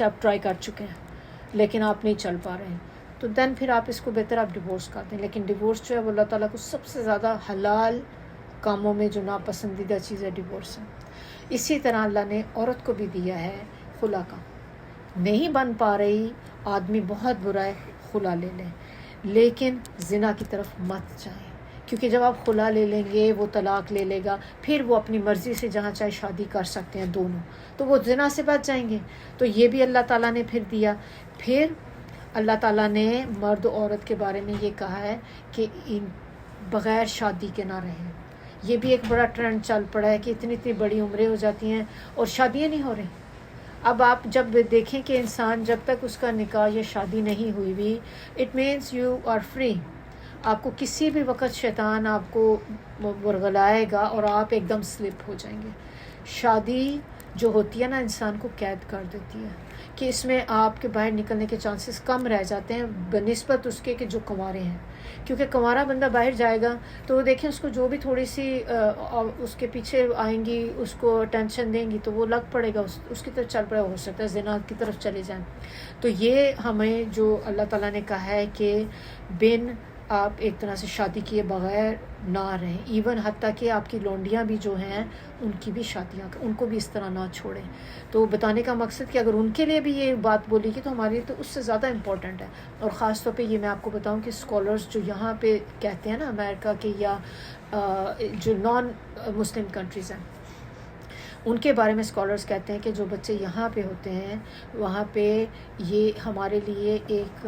آپ ٹرائی کر چکے ہیں لیکن آپ نہیں چل پا رہے ہیں، تو دین پھر آپ اس کو بہتر آپ ڈیورس کر دیں. لیکن ڈیورس جو ہے وہ اللہ تعالیٰ کو سب سے زیادہ حلال کاموں میں جو ناپسندیدہ چیز ہے ڈیورس ہے. اسی طرح اللہ نے عورت کو بھی دیا ہے خلا کا. نہیں بن پا رہی، آدمی بہت برا ہے، خلا لے لیں، لیکن زنا کی طرف مت جائیں، کیونکہ جب آپ خلا لے لیں گے وہ طلاق لے لے گا، پھر وہ اپنی مرضی سے جہاں چاہے شادی کر سکتے ہیں دونوں، تو وہ زنا سے بچ جائیں گے. تو یہ بھی اللہ تعالیٰ نے پھر دیا. پھر اللہ تعالیٰ نے مرد و عورت کے بارے میں یہ کہا ہے کہ بغیر شادی کے نہ رہیں. یہ بھی ایک بڑا ٹرینڈ چل پڑا ہے کہ اتنی بڑی عمریں ہو جاتی ہیں اور شادیاں نہیں ہو رہی. اب آپ جب دیکھیں کہ انسان جب تک اس کا نکاح یا شادی نہیں ہوئی بھی، it means you are free. آپ کو کسی بھی وقت شیطان آپ کو ورغلائے گا اور آپ ایک دم سلپ ہو جائیں گے. شادی جو ہوتی ہے نا انسان کو قید کر دیتی ہے کہ اس میں آپ کے باہر نکلنے کے چانسز کم رہ جاتے ہیں بنسبت اس کے کہ جو کنوارے ہیں. کیونکہ کنوارا بندہ باہر جائے گا تو وہ دیکھیں اس کو جو بھی تھوڑی سی اس کے پیچھے آئیں گی, اس کو اٹینشن دیں گی تو وہ لگ پڑے گا, اس کی طرف چل پڑے, ہو سکتا ہے زنا کی طرف چلے جائیں. تو یہ ہمیں جو اللہ تعالیٰ نے کہا ہے کہ بن آپ ایک طرح سے شادی کیے بغیر نہ رہیں, ایون حتیٰ کہ آپ کی لونڈیاں بھی جو ہیں ان کی بھی شادیاں, ان کو بھی اس طرح نہ چھوڑیں. تو بتانے کا مقصد کہ اگر ان کے لیے بھی یہ بات بولی گی تو ہمارے لیے تو اس سے زیادہ امپورٹنٹ ہے. اور خاص طور پہ یہ میں آپ کو بتاؤں کہ اسکالرز جو یہاں پہ کہتے ہیں نا امریکہ کے یا جو نان مسلم کنٹریز ہیں ان کے بارے میں اسکالرز کہتے ہیں کہ جو بچے یہاں پہ ہوتے ہیں وہاں پہ یہ ہمارے لیے ایک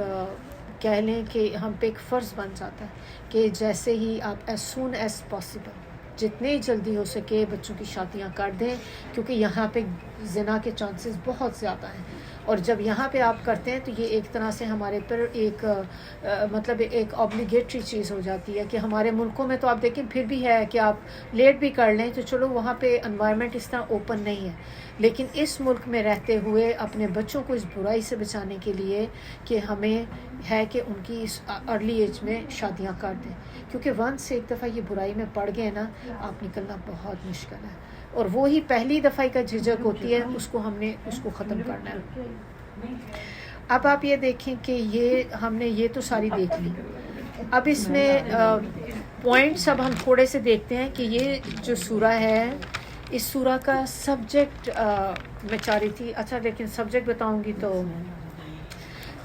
کہہ لیں کہ ہم پہ ایک فرض بن جاتا ہے کہ جیسے ہی آپ ایز سون ایز پاسبل جتنے جلدی ہو سکے بچوں کی شادیاں کر دیں, کیونکہ یہاں پہ زنا کے چانسز بہت زیادہ ہیں. اور جب یہاں پہ آپ کرتے ہیں تو یہ ایک طرح سے ہمارے پر ایک مطلب ایک آبلیگیٹری چیز ہو جاتی ہے کہ ہمارے ملکوں میں تو آپ دیکھیں پھر بھی ہے کہ آپ لیٹ بھی کر لیں تو چلو وہاں پہ انوائرمنٹ اس طرح اوپن نہیں ہے, لیکن اس ملک میں رہتے ہوئے اپنے بچوں کو اس برائی سے بچانے کے لیے کہ ہمیں ہے کہ ان کی اس ارلی ایج میں شادیاں کر دیں, کیونکہ ونس ایک دفعہ یہ برائی میں پڑ گئے نا آپ نکلنا بہت مشکل ہے. اور وہی پہلی دفعہ کا جھجک ہوتی ہے, اس کو ہم نے اس کو ختم کرنا ہے. اب آپ یہ دیکھیں کہ یہ ہم نے یہ تو ساری دیکھ لی. اب اس میں پوائنٹس اب ہم تھوڑے سے دیکھتے ہیں کہ یہ جو سورہ ہے اس سورہ کا سبجیکٹ میں چاہ رہی تھی, اچھا لیکن سبجیکٹ بتاؤں گی تو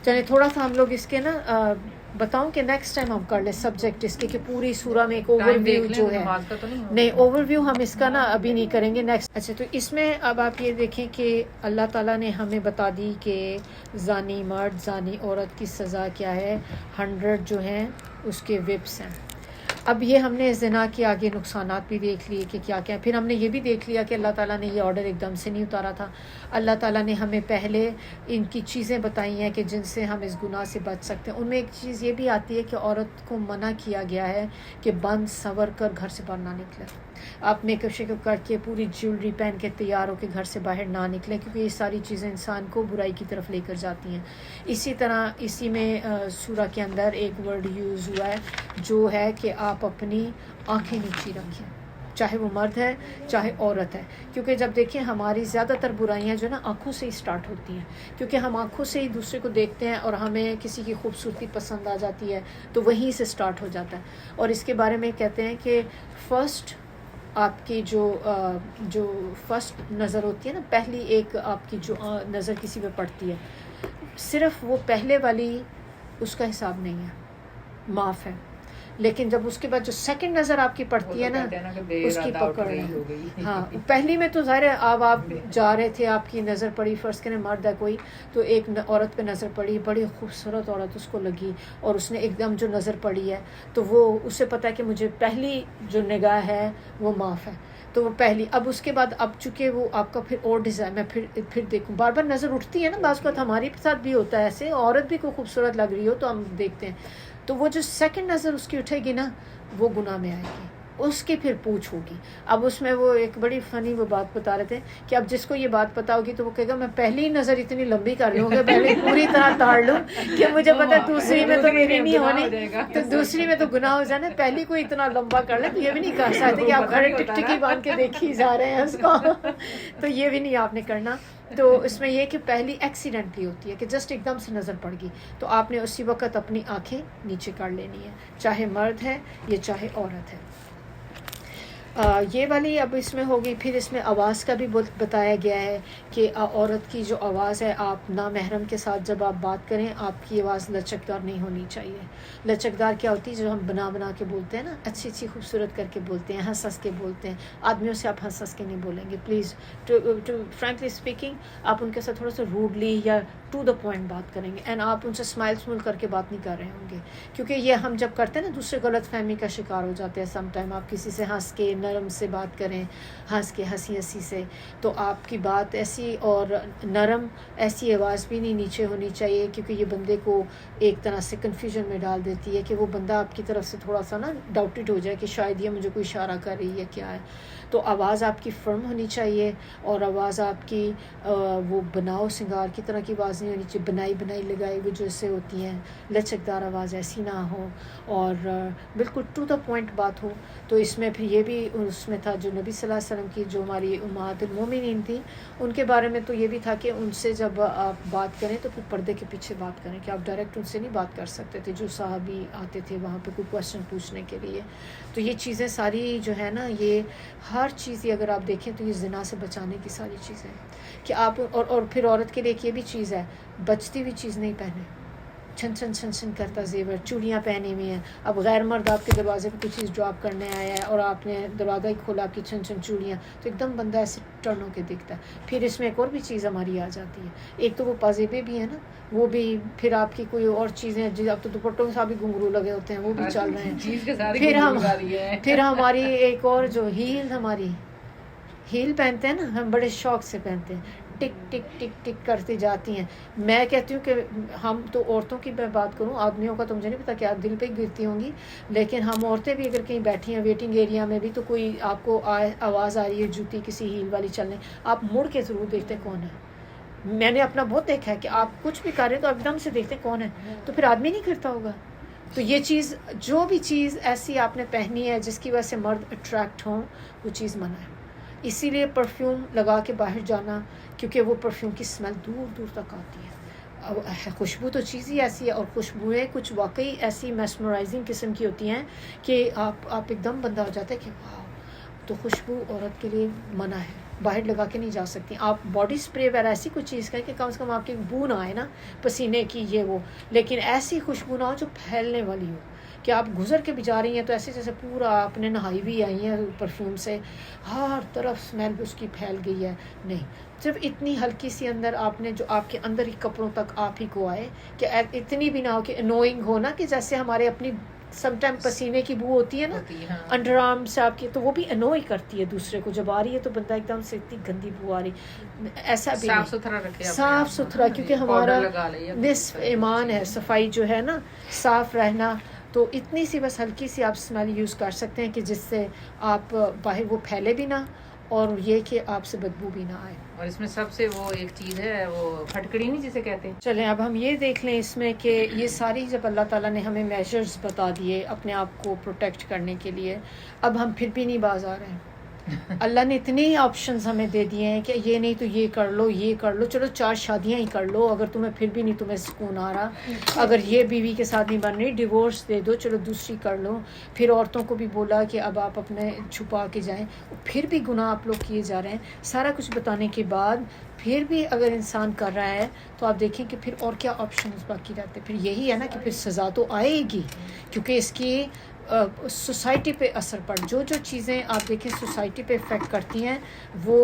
چلیں تھوڑا سا ہم لوگ اس کے نا بتاؤں کہ نیکسٹ ٹائم ہم کر لیں سبجیکٹ اس کے کہ پوری سورہ میں ایک اوور ویو جو ہے, نہیں اوور ویو ہم اس کا نا ابھی نہیں کریں گے نیکسٹ. اچھا تو اس میں اب آپ یہ دیکھیں کہ اللہ تعالیٰ نے ہمیں بتا دی کہ زانی مرد زانی عورت کی سزا کیا ہے, 100 جو ہیں اس کے وپس ہیں. اب یہ ہم نے زنا کے آگے نقصانات بھی دیکھ لیے کہ کیا کیا, پھر ہم نے یہ بھی دیکھ لیا کہ اللہ تعالیٰ نے یہ آرڈر ایک دم سے نہیں اتارا تھا. اللہ تعالیٰ نے ہمیں پہلے ان کی چیزیں بتائی ہیں کہ جن سے ہم اس گناہ سے بچ سکتے ہیں. ان میں ایک چیز یہ بھی آتی ہے کہ عورت کو منع کیا گیا ہے کہ بند سنور کر گھر سے باہر نہ نکلے, آپ میک اپ شیک اپ کر کے پوری جیولری پہن کے تیار ہو کے گھر سے باہر نہ نکلیں, کیونکہ یہ ساری چیزیں انسان کو برائی کی طرف لے کر جاتی ہیں. اسی طرح اسی میں سورہ کے اندر ایک ورڈ یوز ہوا ہے جو ہے کہ آپ اپنی آنکھیں نیچی رکھیں, چاہے وہ مرد ہے چاہے عورت ہے, کیونکہ جب دیکھیں ہماری زیادہ تر برائیاں جو نا آنکھوں سے ہی سٹارٹ ہوتی ہیں, کیونکہ ہم آنکھوں سے ہی دوسرے کو دیکھتے ہیں اور ہمیں کسی کی خوبصورتی پسند آ جاتی ہے تو وہیں سے سٹارٹ ہو جاتا ہے. اور اس کے بارے میں کہتے ہیں کہ فرسٹ آپ کی جو فرسٹ نظر ہوتی ہے نا, پہلی ایک آپ کی جو نظر کسی پہ پڑتی ہے, صرف وہ پہلے والی اس کا حساب نہیں ہے, معاف ہے, لیکن جب اس کے بعد جو سیکنڈ نظر آپ کی پڑتی ہے نا اس کی پکڑ ہے. ہاں پہلی میں تو ظاہر ہے اب آپ جا رہے تھے, آپ کی نظر پڑی, فرض کریں مرد ہے کوئی تو ایک عورت پہ نظر پڑی, بڑی خوبصورت عورت اس کو لگی اور اس نے ایک دم جو نظر پڑی ہے تو وہ اسے پتہ ہے کہ مجھے پہلی جو نگاہ ہے وہ معاف ہے, تو وہ پہلی. اب اس کے بعد اب چونکہ وہ آپ کا پھر اور ڈیزائن میں پھر دیکھوں, بار بار نظر اٹھتی ہے نا, بعض اوقات ہمارے ساتھ بھی ہوتا ہے ایسے, عورت بھی کوئی خوبصورت لگ رہی ہو تو ہم دیکھتے ہیں, تو وہ جو سیکنڈ نظر اس کی اٹھے گی نا وہ گناہ میں آئے گی, اس کی پھر پوچھ ہوگی. اب اس میں وہ ایک بڑی فنی وہ بات بتا رہے تھے کہ اب جس کو یہ بات پتا ہوگی تو وہ کہے گا میں پہلی نظر اتنی لمبی کر لوں گا, پہلے پوری طرح تاڑ لوں کہ مجھے پتا دوسری میں تو میری نہیں ہونی, تو دوسری میں تو گناہ ہو جانا, پہلی کو اتنا لمبا کر لیں. تو یہ بھی نہیں کر سکتے کہ آپ کھڑے ٹک ٹکی باندھ کے دیکھی جا رہے ہیں اس کو, تو یہ بھی نہیں آپ نے کرنا. تو اس میں یہ کہ پہلی ایکسیڈنٹلی ہوتی ہے کہ جسٹ ایک دم سے نظر پڑ گئی تو آپ نے اسی وقت اپنی آنکھیں نیچے کر لینی ہے, چاہے مرد ہے یا چاہے عورت ہے. یہ والی اب اس میں ہوگی. پھر اس میں آواز کا بھی بتایا گیا ہے کہ عورت کی جو آواز ہے آپ نامحرم کے ساتھ جب آپ بات کریں آپ کی آواز لچکدار نہیں ہونی چاہیے. لچکدار کیا ہوتی ہے, جو ہم بنا کے بولتے ہیں نا, اچھی خوبصورت کر کے بولتے ہیں, ہنس کے بولتے ہیں. آدمیوں سے آپ ہنس کے نہیں بولیں گے پلیز, ٹو فرینکلی اسپیکنگ آپ ان کے ساتھ تھوڑا سا روڈلی یا ٹو دا پوائنٹ بات کریں گے, اینڈ آپ ان سے اسمائل کر کے بات نہیں کر رہے ہوں گے, کیونکہ یہ ہم جب کرتے ہیں نا دوسرے غلط فہمی کا شکار ہو جاتے ہیں. سم ٹائم آپ کسی سے ہنس کے نرم سے بات کریں، ہنس کے ہنسی ہنسی سے. تو آپ کی بات ایسی اور نرم، ایسی آواز بھی نہیں نیچے ہونی چاہیے کیونکہ یہ بندے کو ایک طرح سے کنفیوژن میں ڈال دیتی ہے کہ وہ بندہ آپ کی طرف سے تھوڑا سا نا ڈاؤٹڈ ہو جائے کہ شاید یہ مجھے کوئی اشارہ کر رہی ہے کیا ہے. تو آواز آپ کی فرم ہونی چاہیے اور آواز آپ کی وہ بناؤ سنگار کی طرح کی آواز نہیں ہونی چاہیے، بنائی لگائی وہ جیسے ہوتی ہیں لچکدار آواز ایسی نہ ہو اور بالکل ٹو دا پوائنٹ بات ہو. تو اس میں پھر یہ بھی اس میں تھا جو نبی صلی اللہ علیہ وسلم کی جو ہماری امہات المومنین تھیں ان کے بارے میں تو یہ بھی تھا کہ ان سے جب آپ بات کریں تو پھر پردے کے پیچھے بات کریں کہ آپ ڈائریکٹ ان سے نہیں بات کر سکتے تھے جو صحابی آتے تھے وہاں پہ کوئی کویسچن پوچھنے کے لیے. تو یہ چیزیں ساری جو ہے نا یہ ہر چیز یہ اگر آپ دیکھیں تو یہ زنا سے بچانے کی ساری چیزیں کہ آپ اور پھر عورت کے لیے ایک یہ بھی چیز ہے بچتی ہوئی چیز نہیں پہنے، چھن چھن چھن چھن کرتا زیور، چوڑیاں پہنی ہوئی ہیں. اب غیر مرد آپ کے دروازے پہ کوئی چیز ڈراپ کرنے آیا ہے اور آپ نے دروازہ ہی کھولا آپ کی چھن چھن چوڑیاں، تو ایک دم بندہ ایسے ٹرن ہو کے دکھتا ہے. پھر اس میں ایک اور بھی چیز ہماری آ جاتی ہے، ایک تو وہ پازیبے بھی ہیں نا وہ بھی، پھر آپ کی کوئی اور چیزیں اب تو دوپٹوں کے ساتھ بھی گھنگرو لگے ہوتے ہیں وہ بھی چل رہے ہیں. پھر ہماری ایک اور جو ہیل پہنتے ہیں نا ہم بڑے شوق سے پہنتے ہیں، ٹک ٹک ٹک ٹک کرتی جاتی ہیں. میں کہتی ہوں کہ ہم تو عورتوں کی میں بات کروں، آدمیوں کا تو مجھے نہیں پتا کہ آپ دل پہ گرتی ہوں گی، لیکن ہم عورتیں بھی اگر کہیں بیٹھی ہیں ویٹنگ ایریا میں بھی تو کوئی آپ کو آواز آ رہی ہے جوتی کسی ہیل والی چلنے، آپ مڑ کے ضرور دیکھتے کون ہے. میں نے اپنا بہت دیکھا ہے کہ آپ کچھ بھی کر رہے ہیں تو آپ ایک دم سے دیکھتے کون ہے، تو پھر آدمی نہیں کرتا ہوگا. تو یہ چیز جو بھی چیز ایسی آپ نے پہنی ہے جس کی وجہ سے مرد اٹریکٹ ہوں وہ چیز منع ہے. اسی لیے پرفیوم لگا کے باہر جانا کیونکہ وہ پرفیوم کی اسمیل دور دور تک آتی ہے. خوشبو تو چیز ہی ایسی ہے اور خوشبوئیں کچھ واقعی ایسی میسمرائزنگ قسم کی ہوتی ہیں کہ آپ ایک دم بندہ ہو جاتا ہے کہ واہ. تو خوشبو عورت کے لیے منع ہے، باہر لگا کے نہیں جا سکتی. آپ باڈی اسپرے وغیرہ ایسی کوئی چیز کہیں کہ کم سے کم آپ کی بو نہ آئے نا پسینے کی یہ وہ، لیکن ایسی خوشبو نہ ہو جو پھیلنے والی ہو کہ آپ گزر کے بھی جا رہی ہیں تو ایسے جیسے پورا آپ نے نہائی بھی آئی ہیں پرفیوم سے، ہر طرف اسمیل اس کی پھیل گئی ہے. نہیں، صرف اتنی ہلکی سی اندر آپ نے جو آپ کے اندر ہی کپڑوں تک آپ ہی کو آئے کہ اتنی بھی نہ ہو کہ انوئنگ ہو نا کہ جیسے ہمارے اپنی سم ٹائم پسینے کی بو ہوتی ہے نا انڈر آرم سے آپ کی، تو وہ بھی انوئی کرتی ہے دوسرے کو. جب آ رہی ہے تو بندہ ایک دم سے اتنی گندی بو آ رہی، ایسا بھی صاف ستھرا رکھے، صاف ستھرا، کیونکہ ہمارا نصف ایمان ہے صفائی جو ہے نا، صاف رہنا. تو اتنی سی بس ہلکی سی آپ اسمیل یوز کر سکتے ہیں کہ جس سے آپ باہر وہ پھیلے بھی نہ اور یہ کہ آپ سے بدبو بھی نہ آئے. اور اس میں سب سے وہ ایک چیز ہے وہ پھٹکڑی نہیں جسے کہتے ہیں. چلیں اب ہم یہ دیکھ لیں اس میں کہ یہ ساری جب اللہ تعالیٰ نے ہمیں میجرز بتا دیے اپنے آپ کو پروٹیکٹ کرنے کے لیے، اب ہم پھر بھی نہیں باز آ رہے ہیں. اللہ نے اتنے ہی آپشنز ہمیں دے دیے ہیں کہ یہ نہیں تو یہ کر لو، یہ کر لو، چلو 4 شادیاں ہی کر لو اگر تمہیں پھر بھی نہیں تمہیں سکون آ رہا، اگر یہ بیوی کے ساتھ نہیں بن رہی ڈیورس دے دو، چلو دوسری کر لو. پھر عورتوں کو بھی بولا کہ اب آپ اپنے چھپا کے جائیں، پھر بھی گناہ آپ لوگ کیے جا رہے ہیں. سارا کچھ بتانے کے بعد پھر بھی اگر انسان کر رہا ہے تو آپ دیکھیں کہ پھر اور کیا آپشنز باقی رہتے. پھر یہی ہے نا کہ پھر سزا تو آئے گی کیونکہ اس کی سوسائٹی پہ اثر پڑ، جو چیزیں آپ دیکھیں سوسائٹی پہ افیکٹ کرتی ہیں وہ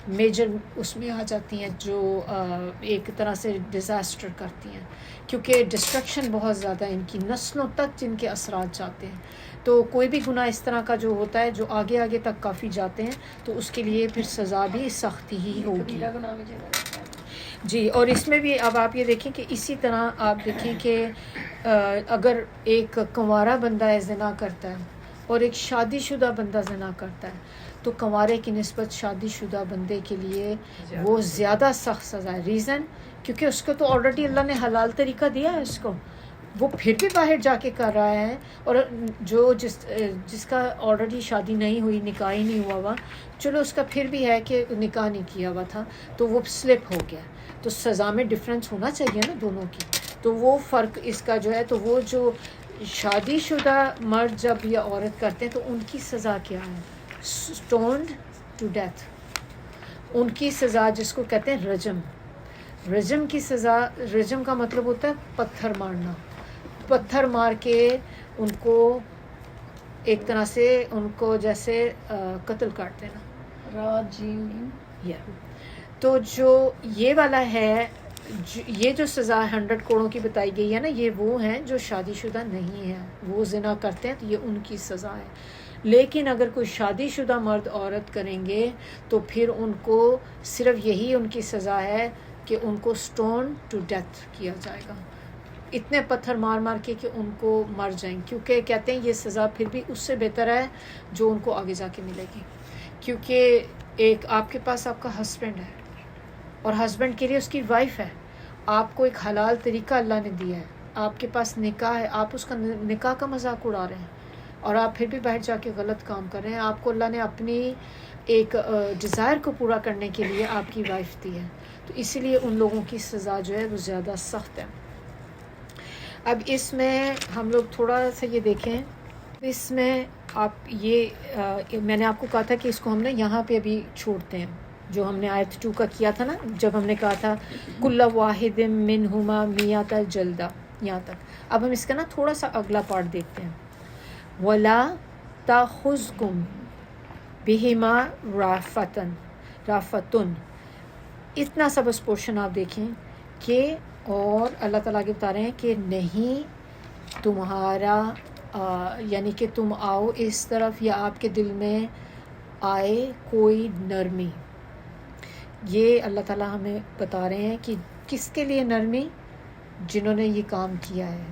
میجر اس میں آ جاتی ہیں جو ایک طرح سے ڈیزاسٹر کرتی ہیں کیونکہ ڈسٹرکشن بہت زیادہ ان کی نسلوں تک جن کے اثرات جاتے ہیں. تو کوئی بھی گناہ اس طرح کا جو ہوتا ہے جو آگے آگے تک کافی جاتے ہیں تو اس کے لیے پھر سزا بھی سختی ہی ہوگی. جی اور اس میں بھی اب آپ یہ دیکھیں کہ اسی طرح آپ دیکھیں کہ اگر ایک کنوارا بندہ زنا کرتا ہے اور ایک شادی شدہ بندہ زنا کرتا ہے تو کنوارے کی نسبت شادی شدہ بندے کے لیے وہ زیادہ سخت سزا ہے. ریزن کیونکہ اس کو تو آلریڈی اللہ نے حلال طریقہ دیا ہے اس کو، وہ پھر بھی باہر جا کے کر رہا ہے. اور جو جس کا آلریڈی شادی نہیں ہوئی، نکاح ہی نہیں ہوا ہوا، چلو اس کا پھر بھی ہے کہ نکاح نہیں کیا ہوا تھا تو وہ سلپ ہو گیا، تو سزا میں ڈفرینس ہونا چاہیے نا دونوں کی. تو وہ فرق اس کا جو ہے، تو وہ جو شادی شدہ مرد جب یا عورت کرتے ہیں تو ان کی سزا کیا ہے؟ سٹونڈ ٹو ڈیتھ. ان کی سزا جس کو کہتے ہیں رجم. رجم کی سزا، رجم کا مطلب ہوتا ہے پتھر مارنا، پتھر مار کے ان کو ایک طرح سے ان کو جیسے قتل کر دینا. تو جو یہ والا ہے، یہ جو سزا 100 کوڑوں کی بتائی گئی ہے نا، یہ وہ ہیں جو شادی شدہ نہیں ہیں، وہ زنا کرتے ہیں تو یہ ان کی سزا ہے. لیکن اگر کوئی شادی شدہ مرد عورت کریں گے تو پھر ان کو صرف یہی ان کی سزا ہے کہ ان کو سٹون ٹو ڈیتھ کیا جائے گا، اتنے پتھر مار مار کے کہ ان کو مر جائیں، کیونکہ کہتے ہیں یہ سزا پھر بھی اس سے بہتر ہے جو ان کو آگے جا کے ملے گی. کیونکہ ایک آپ کے پاس آپ کا ہسبینڈ ہے اور ہسبینڈ کے لیے اس کی وائف ہے، آپ کو ایک حلال طریقہ اللہ نے دیا ہے، آپ کے پاس نکاح ہے، آپ اس کا نکاح کا مذاق اڑا رہے ہیں اور آپ پھر بھی باہر جا کے غلط کام کر رہے ہیں. آپ کو اللہ نے اپنی ایک ڈیزائر کو پورا کرنے کے لیے آپ کی وائف دی ہے، تو اسی لیے ان لوگوں کی سزا جو ہے وہ زیادہ سخت ہے. اب اس میں ہم لوگ تھوڑا سا یہ دیکھیں، اس میں آپ یہ میں نے آپ کو کہا تھا کہ اس کو ہم نے یہاں پہ ابھی چھوڑتے ہیں، جو ہم نے آیت 2 کا کیا تھا نا، جب ہم نے کہا تھا کل واحد منہما میۃ جلدہ، یہاں تک. اب ہم اس کا نا تھوڑا سا اگلا پارٹ دیکھتے ہیں. ولا تاخذکم بہما رافتن، اتنا سا بس پورشن آپ دیکھیں کہ، اور اللہ تعالیٰ کے بتا رہے ہیں کہ نہیں تمہارا یعنی کہ تم آؤ اس طرف یا آپ کے دل میں آئے کوئی نرمی. یہ اللہ تعالیٰ ہمیں بتا رہے ہیں کہ کس کے لیے نرمی؟ جنہوں نے یہ کام کیا ہے،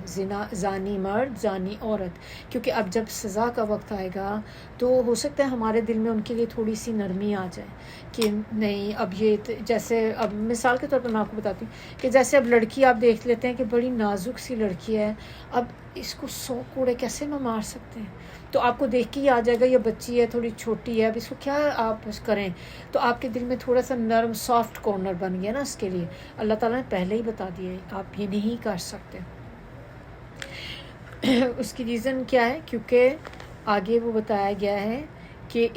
زانی مرد زانی عورت. کیونکہ اب جب سزا کا وقت آئے گا تو ہو سکتا ہے ہمارے دل میں ان کے لیے تھوڑی سی نرمی آ جائے کہ نہیں اب یہ جیسے، اب مثال کے طور پر میں آپ کو بتاتی ہوں کہ جیسے اب لڑکی آپ دیکھ لیتے ہیں کہ بڑی نازک سی لڑکی ہے، اب اس کو 100 کوڑے کیسے نہ مار سکتے ہیں، تو آپ کو دیکھ کے ہی آ جائے گا یہ بچی ہے تھوڑی چھوٹی ہے، اب اس کو کیا آپ کریں، تو آپ کے دل میں تھوڑا سا نرم سافٹ کارنر بن گیا نا اس کے لیے. اللہ تعالیٰ نے پہلے ہی بتا دیا ہے آپ یہ نہیں کر سکتے. اس کی ریزن کیا ہے؟ کیونکہ آگے وہ بتایا گیا ہے کہ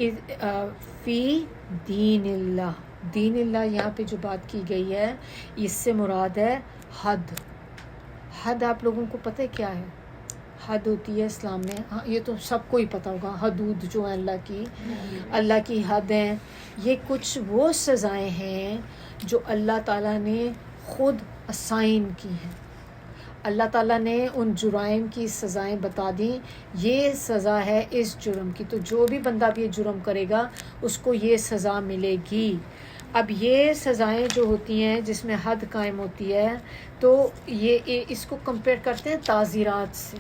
فی دین اللہ، دین اللہ یہاں پہ جو بات کی گئی ہے اس سے مراد ہے حد. حد آپ لوگوں کو پتہ ہے کیا ہے؟ حد ہوتی ہے اسلام میں، ہاں یہ تو سب کو ہی پتہ ہوگا، حدود جو ہیں اللہ کی حد ہیں. یہ کچھ وہ سزائیں ہیں جو اللہ تعالیٰ نے خود اسائن کی ہیں. اللہ تعالیٰ نے ان جرائم کی سزائیں بتا دیں، یہ سزا ہے اس جرم کی، تو جو بھی بندہ بھی یہ جرم کرے گا اس کو یہ سزا ملے گی. اب یہ سزائیں جو ہوتی ہیں جس میں حد قائم ہوتی ہے، تو یہ اس کو کمپیئر کرتے ہیں تعزیرات سے.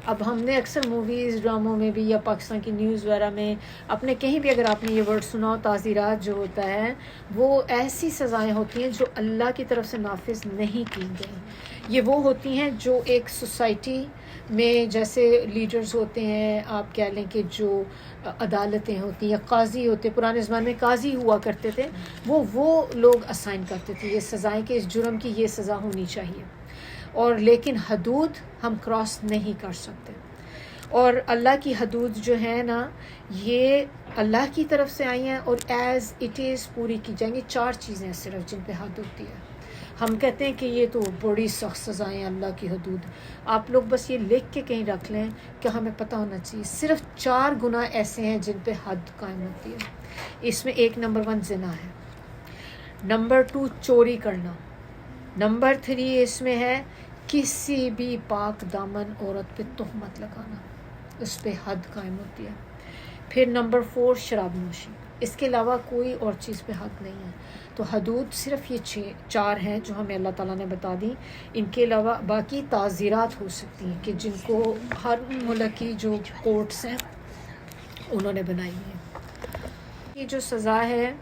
اب ہم نے اکثر موویز ڈراموں میں بھی یا پاکستان کی نیوز وغیرہ میں اپنے کہیں بھی اگر آپ نے یہ ورڈ سنا ہو، تعزیرات جو ہوتا ہے وہ ایسی سزائیں ہوتی ہیں جو اللہ کی طرف سے نافذ نہیں کی گئی. یہ وہ ہوتی ہیں جو ایک سوسائٹی میں جیسے لیڈرز ہوتے ہیں، آپ کہہ لیں کہ جو عدالتیں ہوتی ہیں یا قاضی ہوتے، پرانے زمانے میں قاضی ہوا کرتے تھے، وہ لوگ اسائن کرتے تھے یہ سزائیں کہ اس جرم کی یہ سزا ہونی چاہیے. اور لیکن حدود ہم کراس نہیں کر سکتے. اور اللہ کی حدود جو ہیں نا یہ اللہ کی طرف سے آئی ہیں اور ایز اٹ از پوری کی جائیں گی. 4 چیزیں صرف جن پہ حد ہوتی ہے. ہم کہتے ہیں کہ یہ تو بڑی سخت سزائیں ہیں اللہ کی حدود. آپ لوگ بس یہ لکھ کے کہیں رکھ لیں کہ ہمیں پتہ ہونا چاہیے صرف 4 گناہ ایسے ہیں جن پہ حد قائم ہوتی ہے. اس میں ایک نمبر 1 زنا ہے، نمبر 2 چوری کرنا، نمبر 3 اس میں ہے کسی بھی پاک دامن عورت پہ تہمت لگانا، اس پہ حد قائم ہوتی ہے. پھر نمبر 4 شراب نوشی. اس کے علاوہ کوئی اور چیز پہ حد نہیں ہے. تو حدود صرف یہ 4 ہیں جو ہمیں اللہ تعالیٰ نے بتا دی. ان کے علاوہ باقی تعزیرات ہو سکتی ہیں کہ جن کو ہر ملک کی جو کورٹس ہیں انہوں نے بنائی ہیں. یہ جو سزا ہے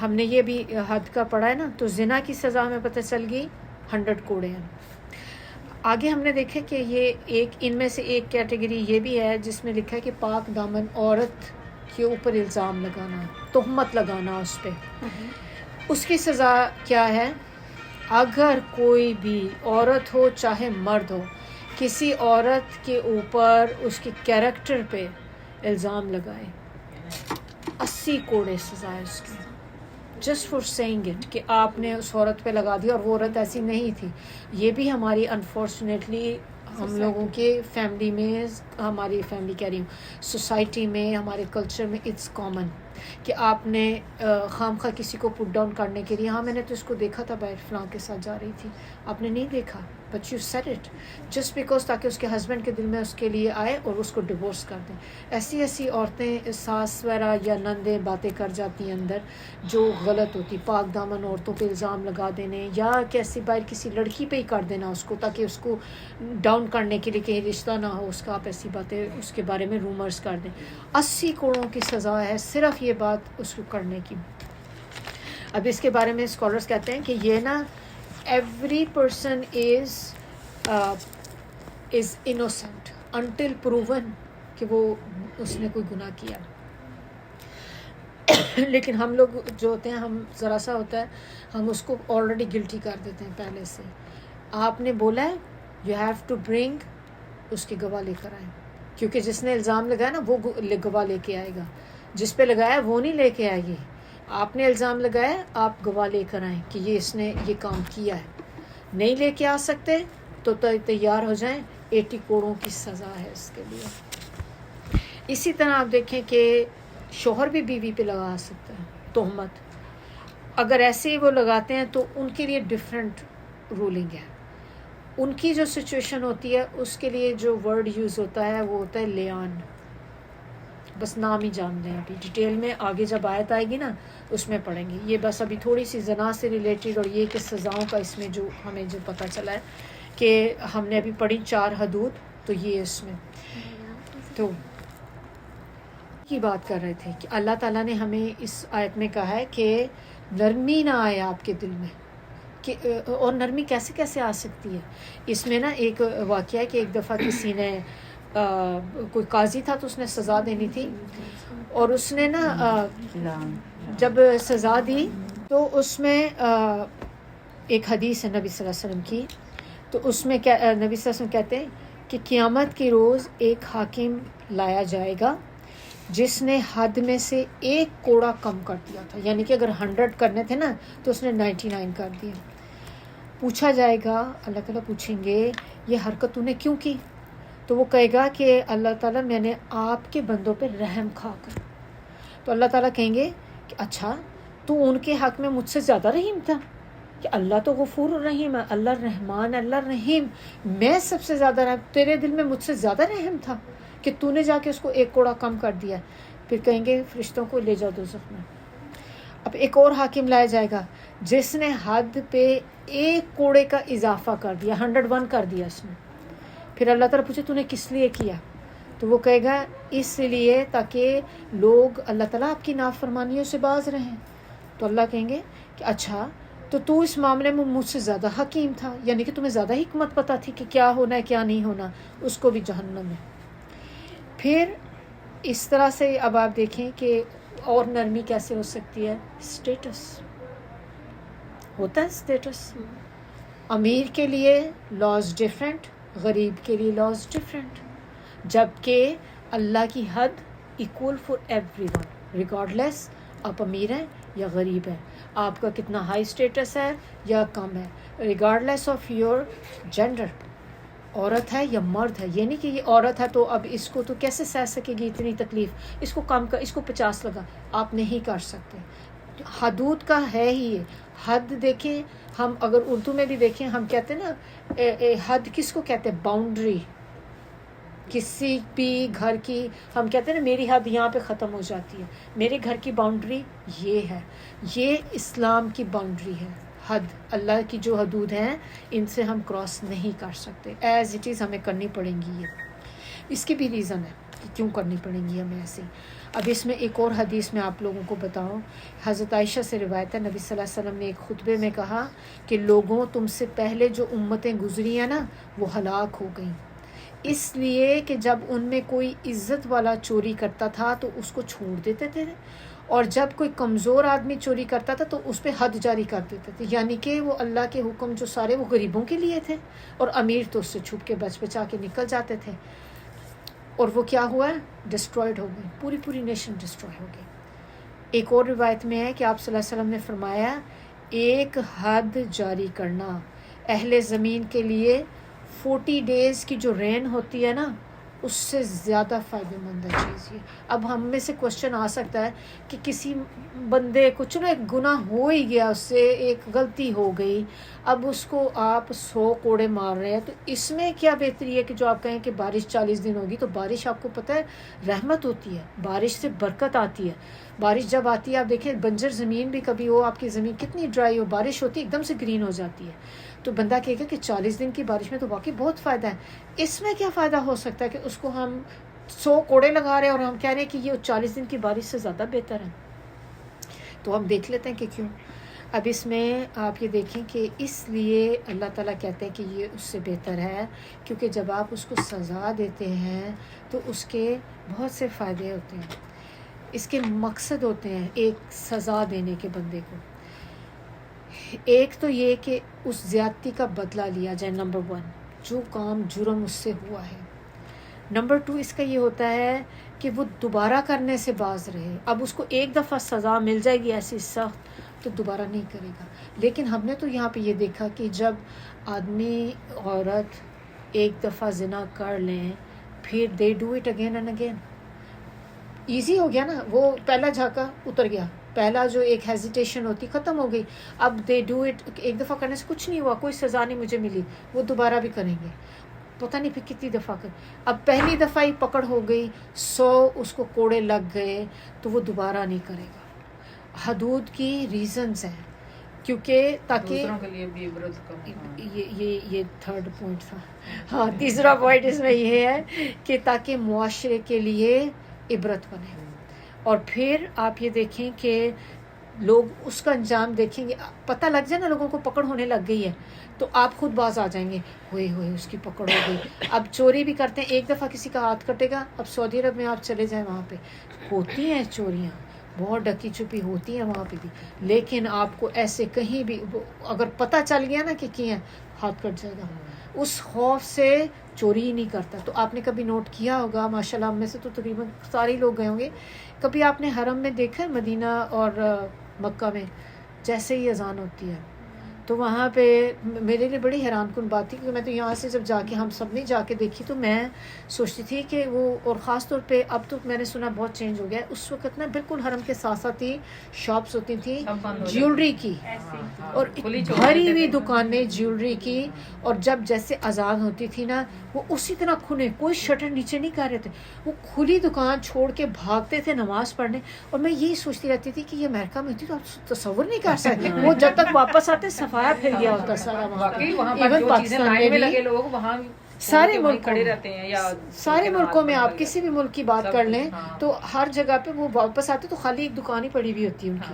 ہم نے یہ بھی حد کا پڑھا ہے نا، تو زنا کی سزا ہمیں پتہ چل گئی 100 کوڑے ہیں. آگے ہم نے دیکھا کہ یہ ان میں سے ایک کیٹیگری یہ بھی ہے جس میں لکھا ہے کہ پاک دامن عورت کے اوپر الزام لگانا، تہمت لگانا اس پہ. اس کی سزا کیا ہے؟ اگر کوئی بھی عورت ہو چاہے مرد ہو، کسی عورت کے اوپر اس کے کیریکٹر پہ الزام لگائے، 80 کوڑے سزا ہے اس کی. جسٹ فار سیئنگ اٹ کہ آپ نے اس عورت پہ لگا دیا اور وہ عورت ایسی نہیں تھی. یہ بھی ہماری انفارچونیٹلی ہم لوگوں کے فیملی میں، ہماری فیملی کہہ رہی ہوں، سوسائٹی میں، ہمارے کلچر میں اٹس کامن. کہ آپ نے خام خواہ کسی کو پٹ ڈاؤن کرنے کے لیے، ہاں میں نے تو اس کو دیکھا تھا باہر فلاں کے ساتھ جا رہی تھی، آپ نے نہیں دیکھا، but you said it just because تاکہ اس کے ہسبینڈ کے دل میں اس کے لیے آئے اور اس کو ڈیورس کر دیں. ایسی عورتیں ساس وغیرہ یا نندیں باتیں کر جاتی ہیں اندر جو غلط ہوتی، پاک دامن عورتوں پہ الزام لگا دینے یا کیسی باہر کسی لڑکی پہ ہی کر دینا اس کو تاکہ اس کو ڈاؤن کرنے کے لیے کہیں رشتہ نہ ہو اس کا، آپ ایسی باتیں اس کے بارے میں رومرز کر دیں. 80 کروڑوں کی سزا ہے صرف یہ بات اس کو کرنے کی. اب اس کے بارے میں اسکالرس کہتے ہیں کہ یہ نا every person is innocent until proven کہ وہ اس نے کوئی گناہ کیا. لیکن ہم لوگ جو ہوتے ہیں، ہم ذرا سا ہوتا ہے ہم اس کو آلریڈی گلٹی کر دیتے ہیں پہلے سے. آپ نے بولا ہے یو ہیو ٹو برنگ، اس کے گواہ لے کر آئیں، کیونکہ جس نے الزام لگایا نا وہ گواہ لے کے آئے گا، جس پہ لگایا وہ نہیں لے کے آئے گی. آپ نے الزام لگایا، آپ گواہ لے کر آئیں کہ یہ اس نے یہ کام کیا ہے. نہیں لے کے آ سکتے تو تیار ہو جائیں، 80 کروڑوں کی سزا ہے اس کے لیے. اسی طرح آپ دیکھیں کہ شوہر بھی بیوی پہ لگا سکتا ہے تہمت. اگر ایسے ہی وہ لگاتے ہیں تو ان کے لیے ڈفرینٹ رولنگ ہے. ان کی جو سچویشن ہوتی ہے اس کے لیے جو ورڈ یوز ہوتا ہے وہ ہوتا ہے لیان. بس نام ہی جان لیں، ابھی ڈیٹیل میں آگے جب آیت آئے گی نا اس میں پڑھیں گے. یہ بس ابھی تھوڑی سی زنا سے ریلیٹڈ اور یہ کہ سزاؤں کا اس میں جو ہمیں جو پتہ چلا ہے کہ ہم نے ابھی پڑھی 4 حدود، تو یہ اس میں تو کی بات کر رہے تھے کہ اللہ تعالیٰ نے ہمیں اس آیت میں کہا ہے کہ نرمی نہ آئے آپ کے دل میں. کہ اور نرمی کیسے کیسے آ سکتی ہے؟ اس میں نا ایک واقعہ ہے کہ ایک دفعہ کسی نے کوئی قاضی تھا تو اس نے سزا دینی تھی، اور اس نے نا جب سزا دی تو اس میں ایک حدیث ہے نبی صلی اللہ علیہ وسلم کی، تو اس میں نبی صلی اللہ علیہ وسلم کہتے ہیں کہ قیامت کے روز ایک حاکم لایا جائے گا جس نے حد میں سے 1 کوڑا کم کر دیا تھا. یعنی کہ اگر 100 کرنے تھے نا تو اس نے 99 کر دیا. پوچھا جائے گا، اللہ تعالیٰ پوچھیں گے یہ حرکت تو نے کیوں کی؟ تو وہ کہے گا کہ اللہ تعالیٰ میں نے آپ کے بندوں پہ رحم کھا کر. تو اللہ تعالیٰ کہیں گے کہ اچھا تو ان کے حق میں مجھ سے زیادہ رحیم تھا، کہ اللہ تو غفور الرحیم ہے، اللہ رحمان، اللہ رحیم، میں سب سے زیادہ رحم، تیرے دل میں مجھ سے زیادہ رحم تھا کہ تو نے جا کے اس کو 1 کوڑا کم کر دیا. پھر کہیں گے فرشتوں کو لے جاؤ دوزخ میں. اب ایک اور حاکم لایا جائے گا جس نے حد پہ 1 کوڑے کا اضافہ کر دیا، 101 کر دیا اس نے. پھر اللہ تعالیٰ پوچھے تو نے کس لیے کیا؟ تو وہ کہے گا اس لیے تاکہ لوگ اللہ تعالیٰ آپ کی نافرمانیوں سے باز رہیں. تو اللہ کہیں گے کہ اچھا تو اس معاملے میں مجھ سے زیادہ حکیم تھا، یعنی کہ تمہیں زیادہ حکمت پتہ تھی کہ کیا ہونا ہے کیا نہیں ہونا. اس کو بھی جہنم میں. پھر اس طرح سے اب آپ دیکھیں کہ اور نرمی کیسے ہو سکتی ہے. اسٹیٹس ہوتا ہے، اسٹیٹس امیر کے لیے لاز ڈفرینٹ، غریب کے لیے لاز ڈفرینٹ، جبکہ اللہ کی حد equal for every one regardless آپ امیر ہیں یا غریب ہیں، آپ کا کتنا ہائی اسٹیٹس ہے یا کم ہے، ریگارڈلیس آف یور جینڈر، عورت ہے یا مرد ہے. یہ نہیں کہ یہ عورت ہے تو اب اس کو تو کیسے سہ سکے گی اتنی تکلیف، اس کو کم کر، اس کو 50 لگا، آپ نہیں کر سکتے. حدود کا ہے ہی یہ. حد دیکھیں ہم اگر اردو میں بھی دیکھیں ہم کہتے ہیں نا حد کس کو کہتے ہیں؟ باؤنڈری. کسی بھی گھر کی ہم کہتے ہیں نا میری حد یہاں پہ ختم ہو جاتی ہے، میرے گھر کی باؤنڈری یہ ہے. یہ اسلام کی باؤنڈری ہے. حد اللہ کی جو حدود ہیں ان سے ہم کراس نہیں کر سکتے. ایز اٹ از ہمیں کرنی پڑیں گی. یہ اس کی بھی ریزن ہے کہ کیوں کرنی پڑیں گی ہمیں ایسے. اب اس میں ایک اور حدیث میں آپ لوگوں کو بتاؤں. حضرت عائشہ سے روایت ہے نبی صلی اللہ علیہ وسلم نے ایک خطبے میں کہا کہ لوگوں تم سے پہلے جو امتیں گزری ہیں نا وہ ہلاک ہو گئیں، اس لیے کہ جب ان میں کوئی عزت والا چوری کرتا تھا تو اس کو چھوڑ دیتے تھے، اور جب کوئی کمزور آدمی چوری کرتا تھا تو اس پہ حد جاری کر دیتے تھے. یعنی کہ وہ اللہ کے حکم جو سارے وہ غریبوں کے لیے تھے، اور امیر تو اس سے چھپ کے بچ بچا کے نکل جاتے تھے. اور وہ کیا ہوا ہے؟ ڈسٹرائڈ ہو گئی، پوری نیشن ڈسٹرائے ہو گئی. ایک اور روایت میں ہے کہ آپ صلی اللہ علیہ وسلم نے فرمایا ایک حد جاری کرنا اہل زمین کے لیے 40 days کی جو رین ہوتی ہے نا اس سے زیادہ فائدہ مند ہے چیز یہ. اب ہم میں سے کوشچن آ سکتا ہے کہ کسی بندے کو چلو ایک گناہ ہو ہی گیا، اس سے ایک غلطی ہو گئی، اب اس کو آپ 100 کوڑے مار رہے ہیں، تو اس میں کیا بہتری ہے کہ جو آپ کہیں کہ بارش 40 دن ہوگی. تو بارش آپ کو پتہ ہے رحمت ہوتی ہے، بارش سے برکت آتی ہے. بارش جب آتی ہے آپ دیکھیں بنجر زمین بھی کبھی ہو، آپ کی زمین کتنی ڈرائی ہو، بارش ہوتی ہے ایک دم سے گرین ہو جاتی ہے. تو بندہ کہے گا کہ 40 دن کی بارش میں تو واقعی بہت فائدہ ہے. اس میں کیا فائدہ ہو سکتا ہے کہ اس کو ہم 100 کوڑے لگا رہے ہیں اور ہم کہہ رہے ہیں کہ یہ 40 دن کی بارش سے زیادہ بہتر ہے. تو ہم دیکھ لیتے ہیں کہ کیوں. اب اس میں آپ یہ دیکھیں کہ اس لیے اللہ تعالیٰ کہتے ہیں کہ یہ اس سے بہتر ہے، کیونکہ جب آپ اس کو سزا دیتے ہیں تو اس کے بہت سے فائدے ہوتے ہیں. اس کے مقصد ہوتے ہیں ایک سزا دینے کے بندے کو. ایک تو یہ کہ اس زیادتی کا بدلہ لیا جائے، نمبر 1 جو کام جرم اس سے ہوا ہے. نمبر 2 اس کا یہ ہوتا ہے کہ وہ دوبارہ کرنے سے باز رہے. اب اس کو ایک دفعہ سزا مل جائے گی ایسی سخت تو دوبارہ نہیں کرے گا. لیکن ہم نے تو یہاں پہ یہ دیکھا کہ جب آدمی عورت ایک دفعہ زنا کر لیں پھر they do it again and again. Easy ہو گیا نا، وہ پہلا جھاکا اتر گیا، پہلا جو ایک ہیزیٹیشن ہوتی ختم ہو گئی. اب دے ڈو اٹ، ایک دفعہ کرنے سے کچھ نہیں ہوا، کوئی سزا نہیں مجھے ملی، وہ دوبارہ بھی کریں گے، پتہ نہیں پھر کتنی دفعہ کر. اب پہلی دفعہ ہی پکڑ ہو گئی، 100 اس کو کوڑے لگ گئے تو وہ دوبارہ نہیں کرے گا. حدود کی ریزنز ہیں کیونکہ تاکہ دوسروں کے لیے بھی عبرت کا یہ تھرڈ پوائنٹ تھا. ہاں تیسرا پوائنٹ اس میں یہ ہے کہ تاکہ معاشرے کے لیے عبرت بنے. اور پھر آپ یہ دیکھیں کہ لوگ اس کا انجام دیکھیں گے، پتہ لگ جائے نا لوگوں کو پکڑ ہونے لگ گئی ہے تو آپ خود باز آ جائیں گے، ہوئے ہوئے اس کی پکڑ ہو گئی. اب چوری بھی کرتے ہیں، ایک دفعہ کسی کا ہاتھ کٹے گا. اب سعودی عرب میں آپ چلے جائیں وہاں پہ ہوتی ہیں چوریاں، بہت ڈکی چھپی ہوتی ہیں وہاں پہ بھی، لیکن آپ کو ایسے کہیں بھی اگر پتہ چل گیا نا کہ کیا ہاتھ کٹ جائے گا، اس خوف سے چوری ہی نہیں کرتا. تو آپ نے کبھی نوٹ کیا ہوگا، ماشاء اللہ ہم میں سے تو تقریباً سارے لوگ گئے ہوں گے، کبھی آپ نے حرم میں دیکھا ہے مدینہ اور مکہ میں جیسے ہی اذان ہوتی ہے تو وہاں پہ میرے لیے بڑی حیران کن بات تھی، کیونکہ میں تو یہاں سے جب جا کے ہم سب نے جا کے دیکھی تو میں سوچتی تھی کہ وہ، اور خاص طور پہ اب تو میں نے سنا بہت چینج ہو گیا ہے، اس وقت نا بالکل حرم کے ساتھ ساتھ ہی شاپس ہوتی تھیں جیولری کی، اور بھری ہوئی دکانیں جیولری کی. اور جب جیسے اذان ہوتی تھی نا وہ اسی طرح کھلے، کوئی شٹر نیچے نہیں کر رہے تھے، وہ کھلی دکان چھوڑ کے بھاگتے تھے نماز پڑھنے. اور میں یہی سوچتی رہتی تھی کہ یہ امریکہ میں ہوتی تو آپ تصور نہیں کر سکتے، وہ جب تک واپس آتے صفایا پھر گیا ہوتا سارا وہاں. ایون پاکستان میں بھی لوگ وہاں سارے ملک کھڑے رہتے ہیں، یا سارے ملکوں میں آپ کسی بھی ملک کی بات کر لیں تو ہر جگہ پہ وہ واپس آتے تو خالی ایک دکان ہی پڑی ہوئی ہوتی ہے ان کی.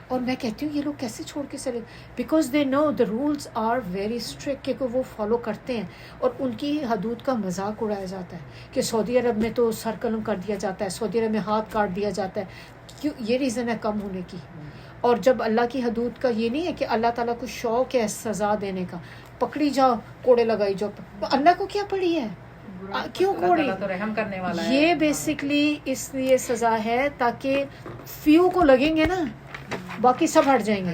اور میں کہتی ہوں یہ لوگ کیسے چھوڑ کے چلے، because they know the rules are very strict, کیونکہ وہ فالو کرتے ہیں. اور ان کی حدود کا مذاق اڑایا جاتا ہے کہ سعودی عرب میں تو سر قلم کر دیا جاتا ہے، سعودی عرب میں ہاتھ کاٹ دیا جاتا ہے. کیوں؟ یہ ریزن ہے کم ہونے کی. اور جب اللہ کی حدود کا یہ نہیں ہے کہ اللہ تعالیٰ کو شوق ہے سزا دینے کا، پکڑی جاؤ کوڑے لگائی جاؤ، اللہ کو کیا پڑی ہے، کیوں کوڑی؟ رحم کرنے والا ہے. یہ بیسکلی اس لیے سزا ہے تاکہ فیو کو لگیں گے نا، باقی سب ہٹ جائیں گے.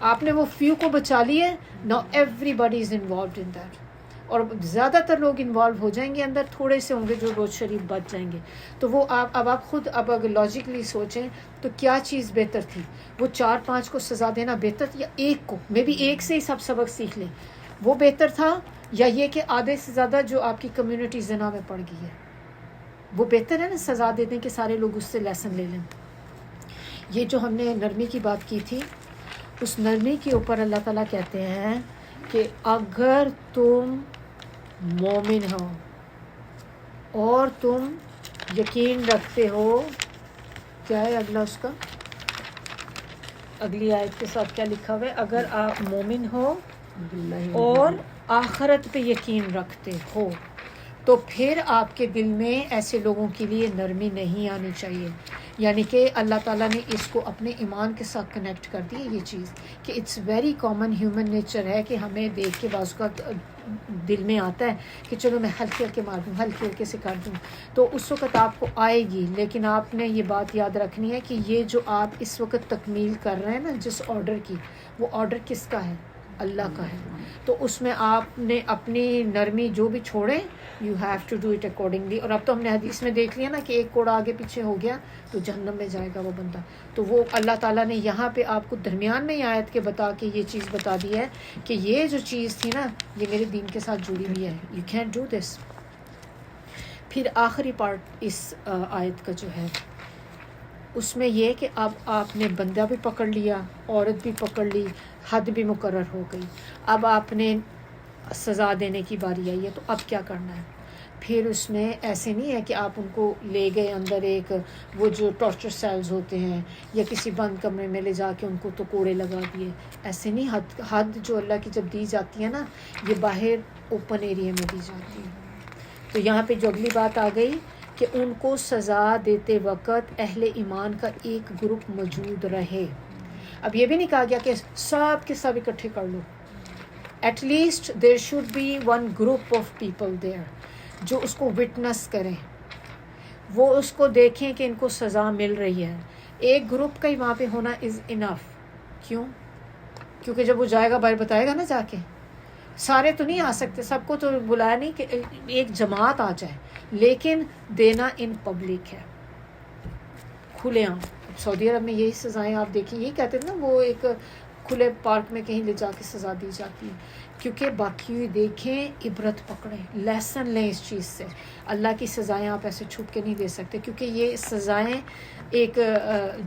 آپ نے وہ فیو کو بچا لیا ہے، now every body is involved in that. اور زیادہ تر لوگ انوالو ہو جائیں گے، اندر تھوڑے سے ہوں گے جو روز شریف بچ جائیں گے. تو وہ آپ خود اب اگر لاجیکلی سوچیں تو کیا چیز بہتر تھی، وہ 4-5 کو سزا دینا بہتر تھی، یا ایک کو میں بھی ایک سے ہی سب سبق سیکھ لیں وہ بہتر تھا، یا یہ کہ آدھے سے زیادہ جو آپ کی کمیونٹی زنا میں پڑ گئی ہے وہ بہتر ہے نا سزا دے دیں کہ سارے لوگ اس سے لیسن لے لیں. یہ جو ہم نے نرمی کی بات کی تھی، اس نرمی کے اوپر اللہ تعالیٰ کہتے ہیں کہ اگر تم مومن ہو اور تم یقین رکھتے ہو، کیا ہے اگلا اس کا، اگلی آیت کے ساتھ کیا لکھا ہوا ہے، اگر آپ مومن ہو اور آخرت پہ یقین رکھتے ہو تو پھر آپ کے دل میں ایسے لوگوں کے لیے نرمی نہیں آنی چاہیے. یعنی کہ اللہ تعالیٰ نے اس کو اپنے ایمان کے ساتھ کنیکٹ کر دی یہ چیز کہ it's very common human nature ہے کہ ہمیں دیکھ کے بعض کا دل میں آتا ہے کہ چلو میں ہلکے ہلکے مار دوں، ہلکے ہلکے سے کر دوں، تو اس وقت آپ کو آئے گی. لیکن آپ نے یہ بات یاد رکھنی ہے کہ یہ جو آپ اس وقت تکمیل کر رہے ہیں نا جس آرڈر کی، وہ آرڈر کس کا ہے؟ اللہ کا ہے. تو اس میں آپ نے اپنی نرمی جو بھی چھوڑیں, you have to do it accordingly. اور اب تو ہم نے حدیث میں دیکھ لیا نا کہ ایک کوڑا آگے پیچھے ہو گیا تو جہنم میں جائے گا وہ بندہ. تو وہ اللہ تعالیٰ نے یہاں پہ آپ کو درمیان میں آیت کے بتا کے یہ چیز بتا دی ہے کہ یہ جو چیز تھی نا یہ میرے دین کے ساتھ جڑی ہوئی ہے, یو کینٹ ڈو دس. پھر آخری پارٹ اس آیت کا جو ہے اس میں یہ کہ اب آپ نے بندہ بھی پکڑ لیا, عورت بھی پکڑ لی, حد بھی مقرر ہو گئی, اب آپ نے سزا دینے کی باری آئی ہے. تو اب کیا کرنا ہے؟ پھر اس میں ایسے نہیں ہے کہ آپ ان کو لے گئے اندر ایک وہ جو ٹارچر سیلز ہوتے ہیں یا کسی بند کمرے میں لے جا کے ان کو تو کوڑے لگا دیے, ایسے نہیں. حد جو اللہ کی جب دی جاتی ہے نا یہ باہر اوپن ایریا میں دی جاتی ہے. تو یہاں پہ جو اگلی بات آ گئی کہ ان کو سزا دیتے وقت اہل ایمان کا ایک گروپ موجود رہے. اب یہ بھی نہیں کہا گیا کہ سب کے سب اکٹھے کر لو. At least there should be one group of people there جو اس کو وٹنس کریں, وہ اس کو دیکھیں کہ ان کو سزا مل رہی ہے. ایک گروپ کا ہی وہاں پہ ہونا از انف. کیوں؟ کیونکہ جب وہ جائے گا باہر بتائے گا نا جا کے. سارے تو نہیں آ سکتے, سب کو تو بلایا نہیں کہ ایک جماعت آ جائے, لیکن دینا ان پبلک ہے, کھلے عام. سعودی عرب میں یہی سزائیں آپ دیکھیں, یہی کہتے ہیں نا وہ ایک کھلے پارک میں کہیں لے جا کے سزا دی جاتی ہے. کیونکہ باقی دیکھیں, عبرت پکڑیں, لیسن لیں اس چیز سے. اللہ کی سزائیں آپ ایسے چھپ کے نہیں دے سکتے, کیونکہ یہ سزائیں ایک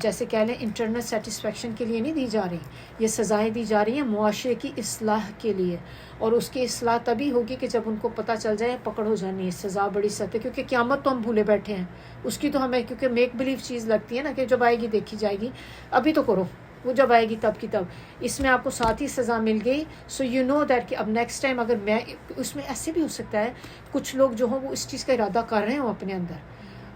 جیسے کہہ لیں انٹرنل سیٹسفیکشن کے لیے نہیں دی جا رہی. یہ سزائیں دی جا رہی ہیں معاشرے کی اصلاح کے لیے, اور اس کی اصلاح تبھی ہوگی کہ جب ان کو پتہ چل جائے پکڑ ہو جانی ہے, سزا بڑی سخت ہے. کیونکہ قیامت تو ہم بھولے بیٹھے ہیں, اس کی تو ہمیں کیونکہ میک بلیو چیز لگتی ہے نا کہ جب آئے گی دیکھی جائے گی, ابھی تو کرو, وہ جب آئے گی تب کی تب. اس میں آپ کو ساتھ ہی سزا مل گئی. سو یو نو دیٹ کہ اب نیکسٹ ٹائم اگر میں اس میں ایسے بھی ہو سکتا ہے کچھ لوگ جو ہوں وہ اس چیز کا ارادہ کر رہے ہوں اپنے اندر,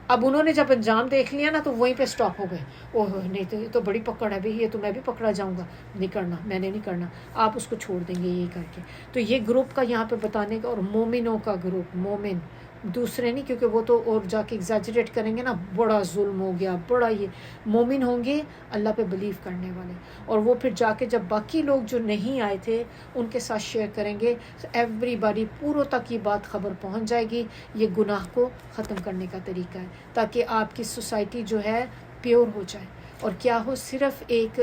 اب انہوں نے جب انجام دیکھ لیا نا تو وہیں پہ سٹاپ ہو گئے. اوہ نہیں تو یہ تو بڑی پکڑ ہے بھئی, یہ تو میں بھی پکڑا جاؤں گا, نہیں کرنا, میں نے نہیں کرنا. آپ اس کو چھوڑ دیں گے یہی کر کے. تو یہ گروپ کا یہاں پہ بتانے کا, اور مومنوں کا گروپ, مومن دوسرے نہیں, کیونکہ وہ تو اور جا کے ایگزیجریٹ کریں گے نا, بڑا ظلم ہو گیا, بڑا یہ. مومن ہوں گے اللہ پہ بلیو کرنے والے, اور وہ پھر جا کے جب باقی لوگ جو نہیں آئے تھے ان کے ساتھ شیئر کریں گے, ایوری باڈی پوروں تک یہ بات خبر پہنچ جائے گی. یہ گناہ کو ختم کرنے کا طریقہ ہے تاکہ آپ کی سوسائٹی جو ہے پیور ہو جائے. اور کیا ہو, صرف ایک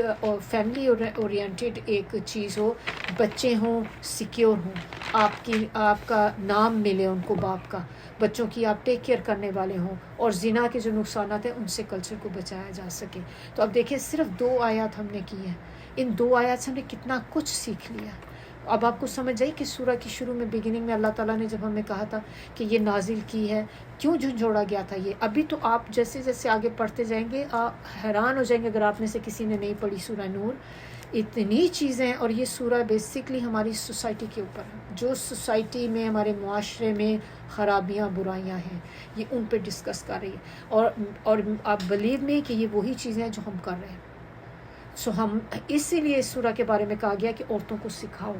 فیملی اورینٹیڈ ایک چیز ہو, بچے ہوں سیکیور ہوں, آپ کا نام ملے ان کو باپ کا, بچوں کی آپ ٹیک کیئر کرنے والے ہوں, اور زنا کے جو نقصانات ہیں ان سے کلچر کو بچایا جا سکے. تو اب دیکھیں صرف 2 آیات ہم نے کی ہیں, ان 2 آیات سے ہم نے کتنا کچھ سیکھ لیا. اب آپ کو سمجھ آئی کہ سورہ کی شروع میں بگننگ میں اللہ تعالیٰ نے جب ہمیں کہا تھا کہ یہ نازل کی ہے, کیوں جھنجھوڑا گیا تھا یہ. ابھی تو آپ جیسے جیسے آگے پڑھتے جائیں گے آپ حیران ہو جائیں گے اگر آپ میں سے کسی نے نہیں پڑھی سورہ نور. اتنی چیزیں, اور یہ سورہ بیسکلی ہماری سوسائٹی کے اوپر ہے, جو سوسائٹی میں ہمارے معاشرے میں خرابیاں برائیاں ہیں یہ ان پہ ڈسکس کر رہی ہے. اور آپ بلیو میں کہ یہ وہی چیزیں ہیں جو ہم کر رہے ہیں. سو ہم اسی لیے اس سورہ کے بارے میں کہا گیا کہ عورتوں کو سکھاؤ,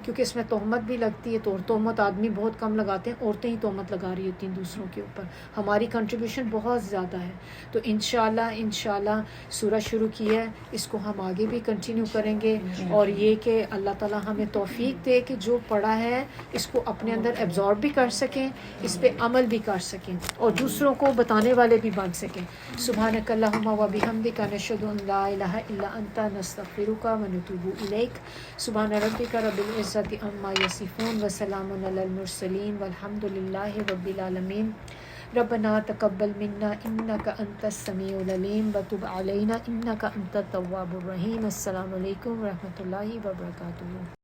کیونکہ اس میں تہمت بھی لگتی ہے. تو تہمت آدمی بہت کم لگاتے ہیں, عورتیں ہی تہمت لگا رہی ہوتی ہیں دوسروں کے اوپر. ہماری کنٹریبیوشن بہت زیادہ ہے. تو انشاءاللہ سورہ شروع کی ہے, اس کو ہم آگے بھی کنٹینیو کریں گے. اور یہ کہ اللہ تعالیٰ ہمیں توفیق دے کہ جو پڑھا ہے اس کو اپنے اندر ایبزارب بھی کر سکیں, اس پہ عمل بھی کر سکیں, اور دوسروں کو بتانے والے بھی بن سکیں. سبحانک اللہم و بحمدک, نشہد ان لا الہ الا انت, نستغفرک و نتوب الیک. سبحان ربک رب العزت عما یصفون وسلام علی المرسلین والحمد للہ رب العالمین. ربنا تقبل منا انک انت السمیع العلیم وتب علینا انک انت التواب الرحیم. السلام علیکم ورحمۃ اللہ وبرکاتہ.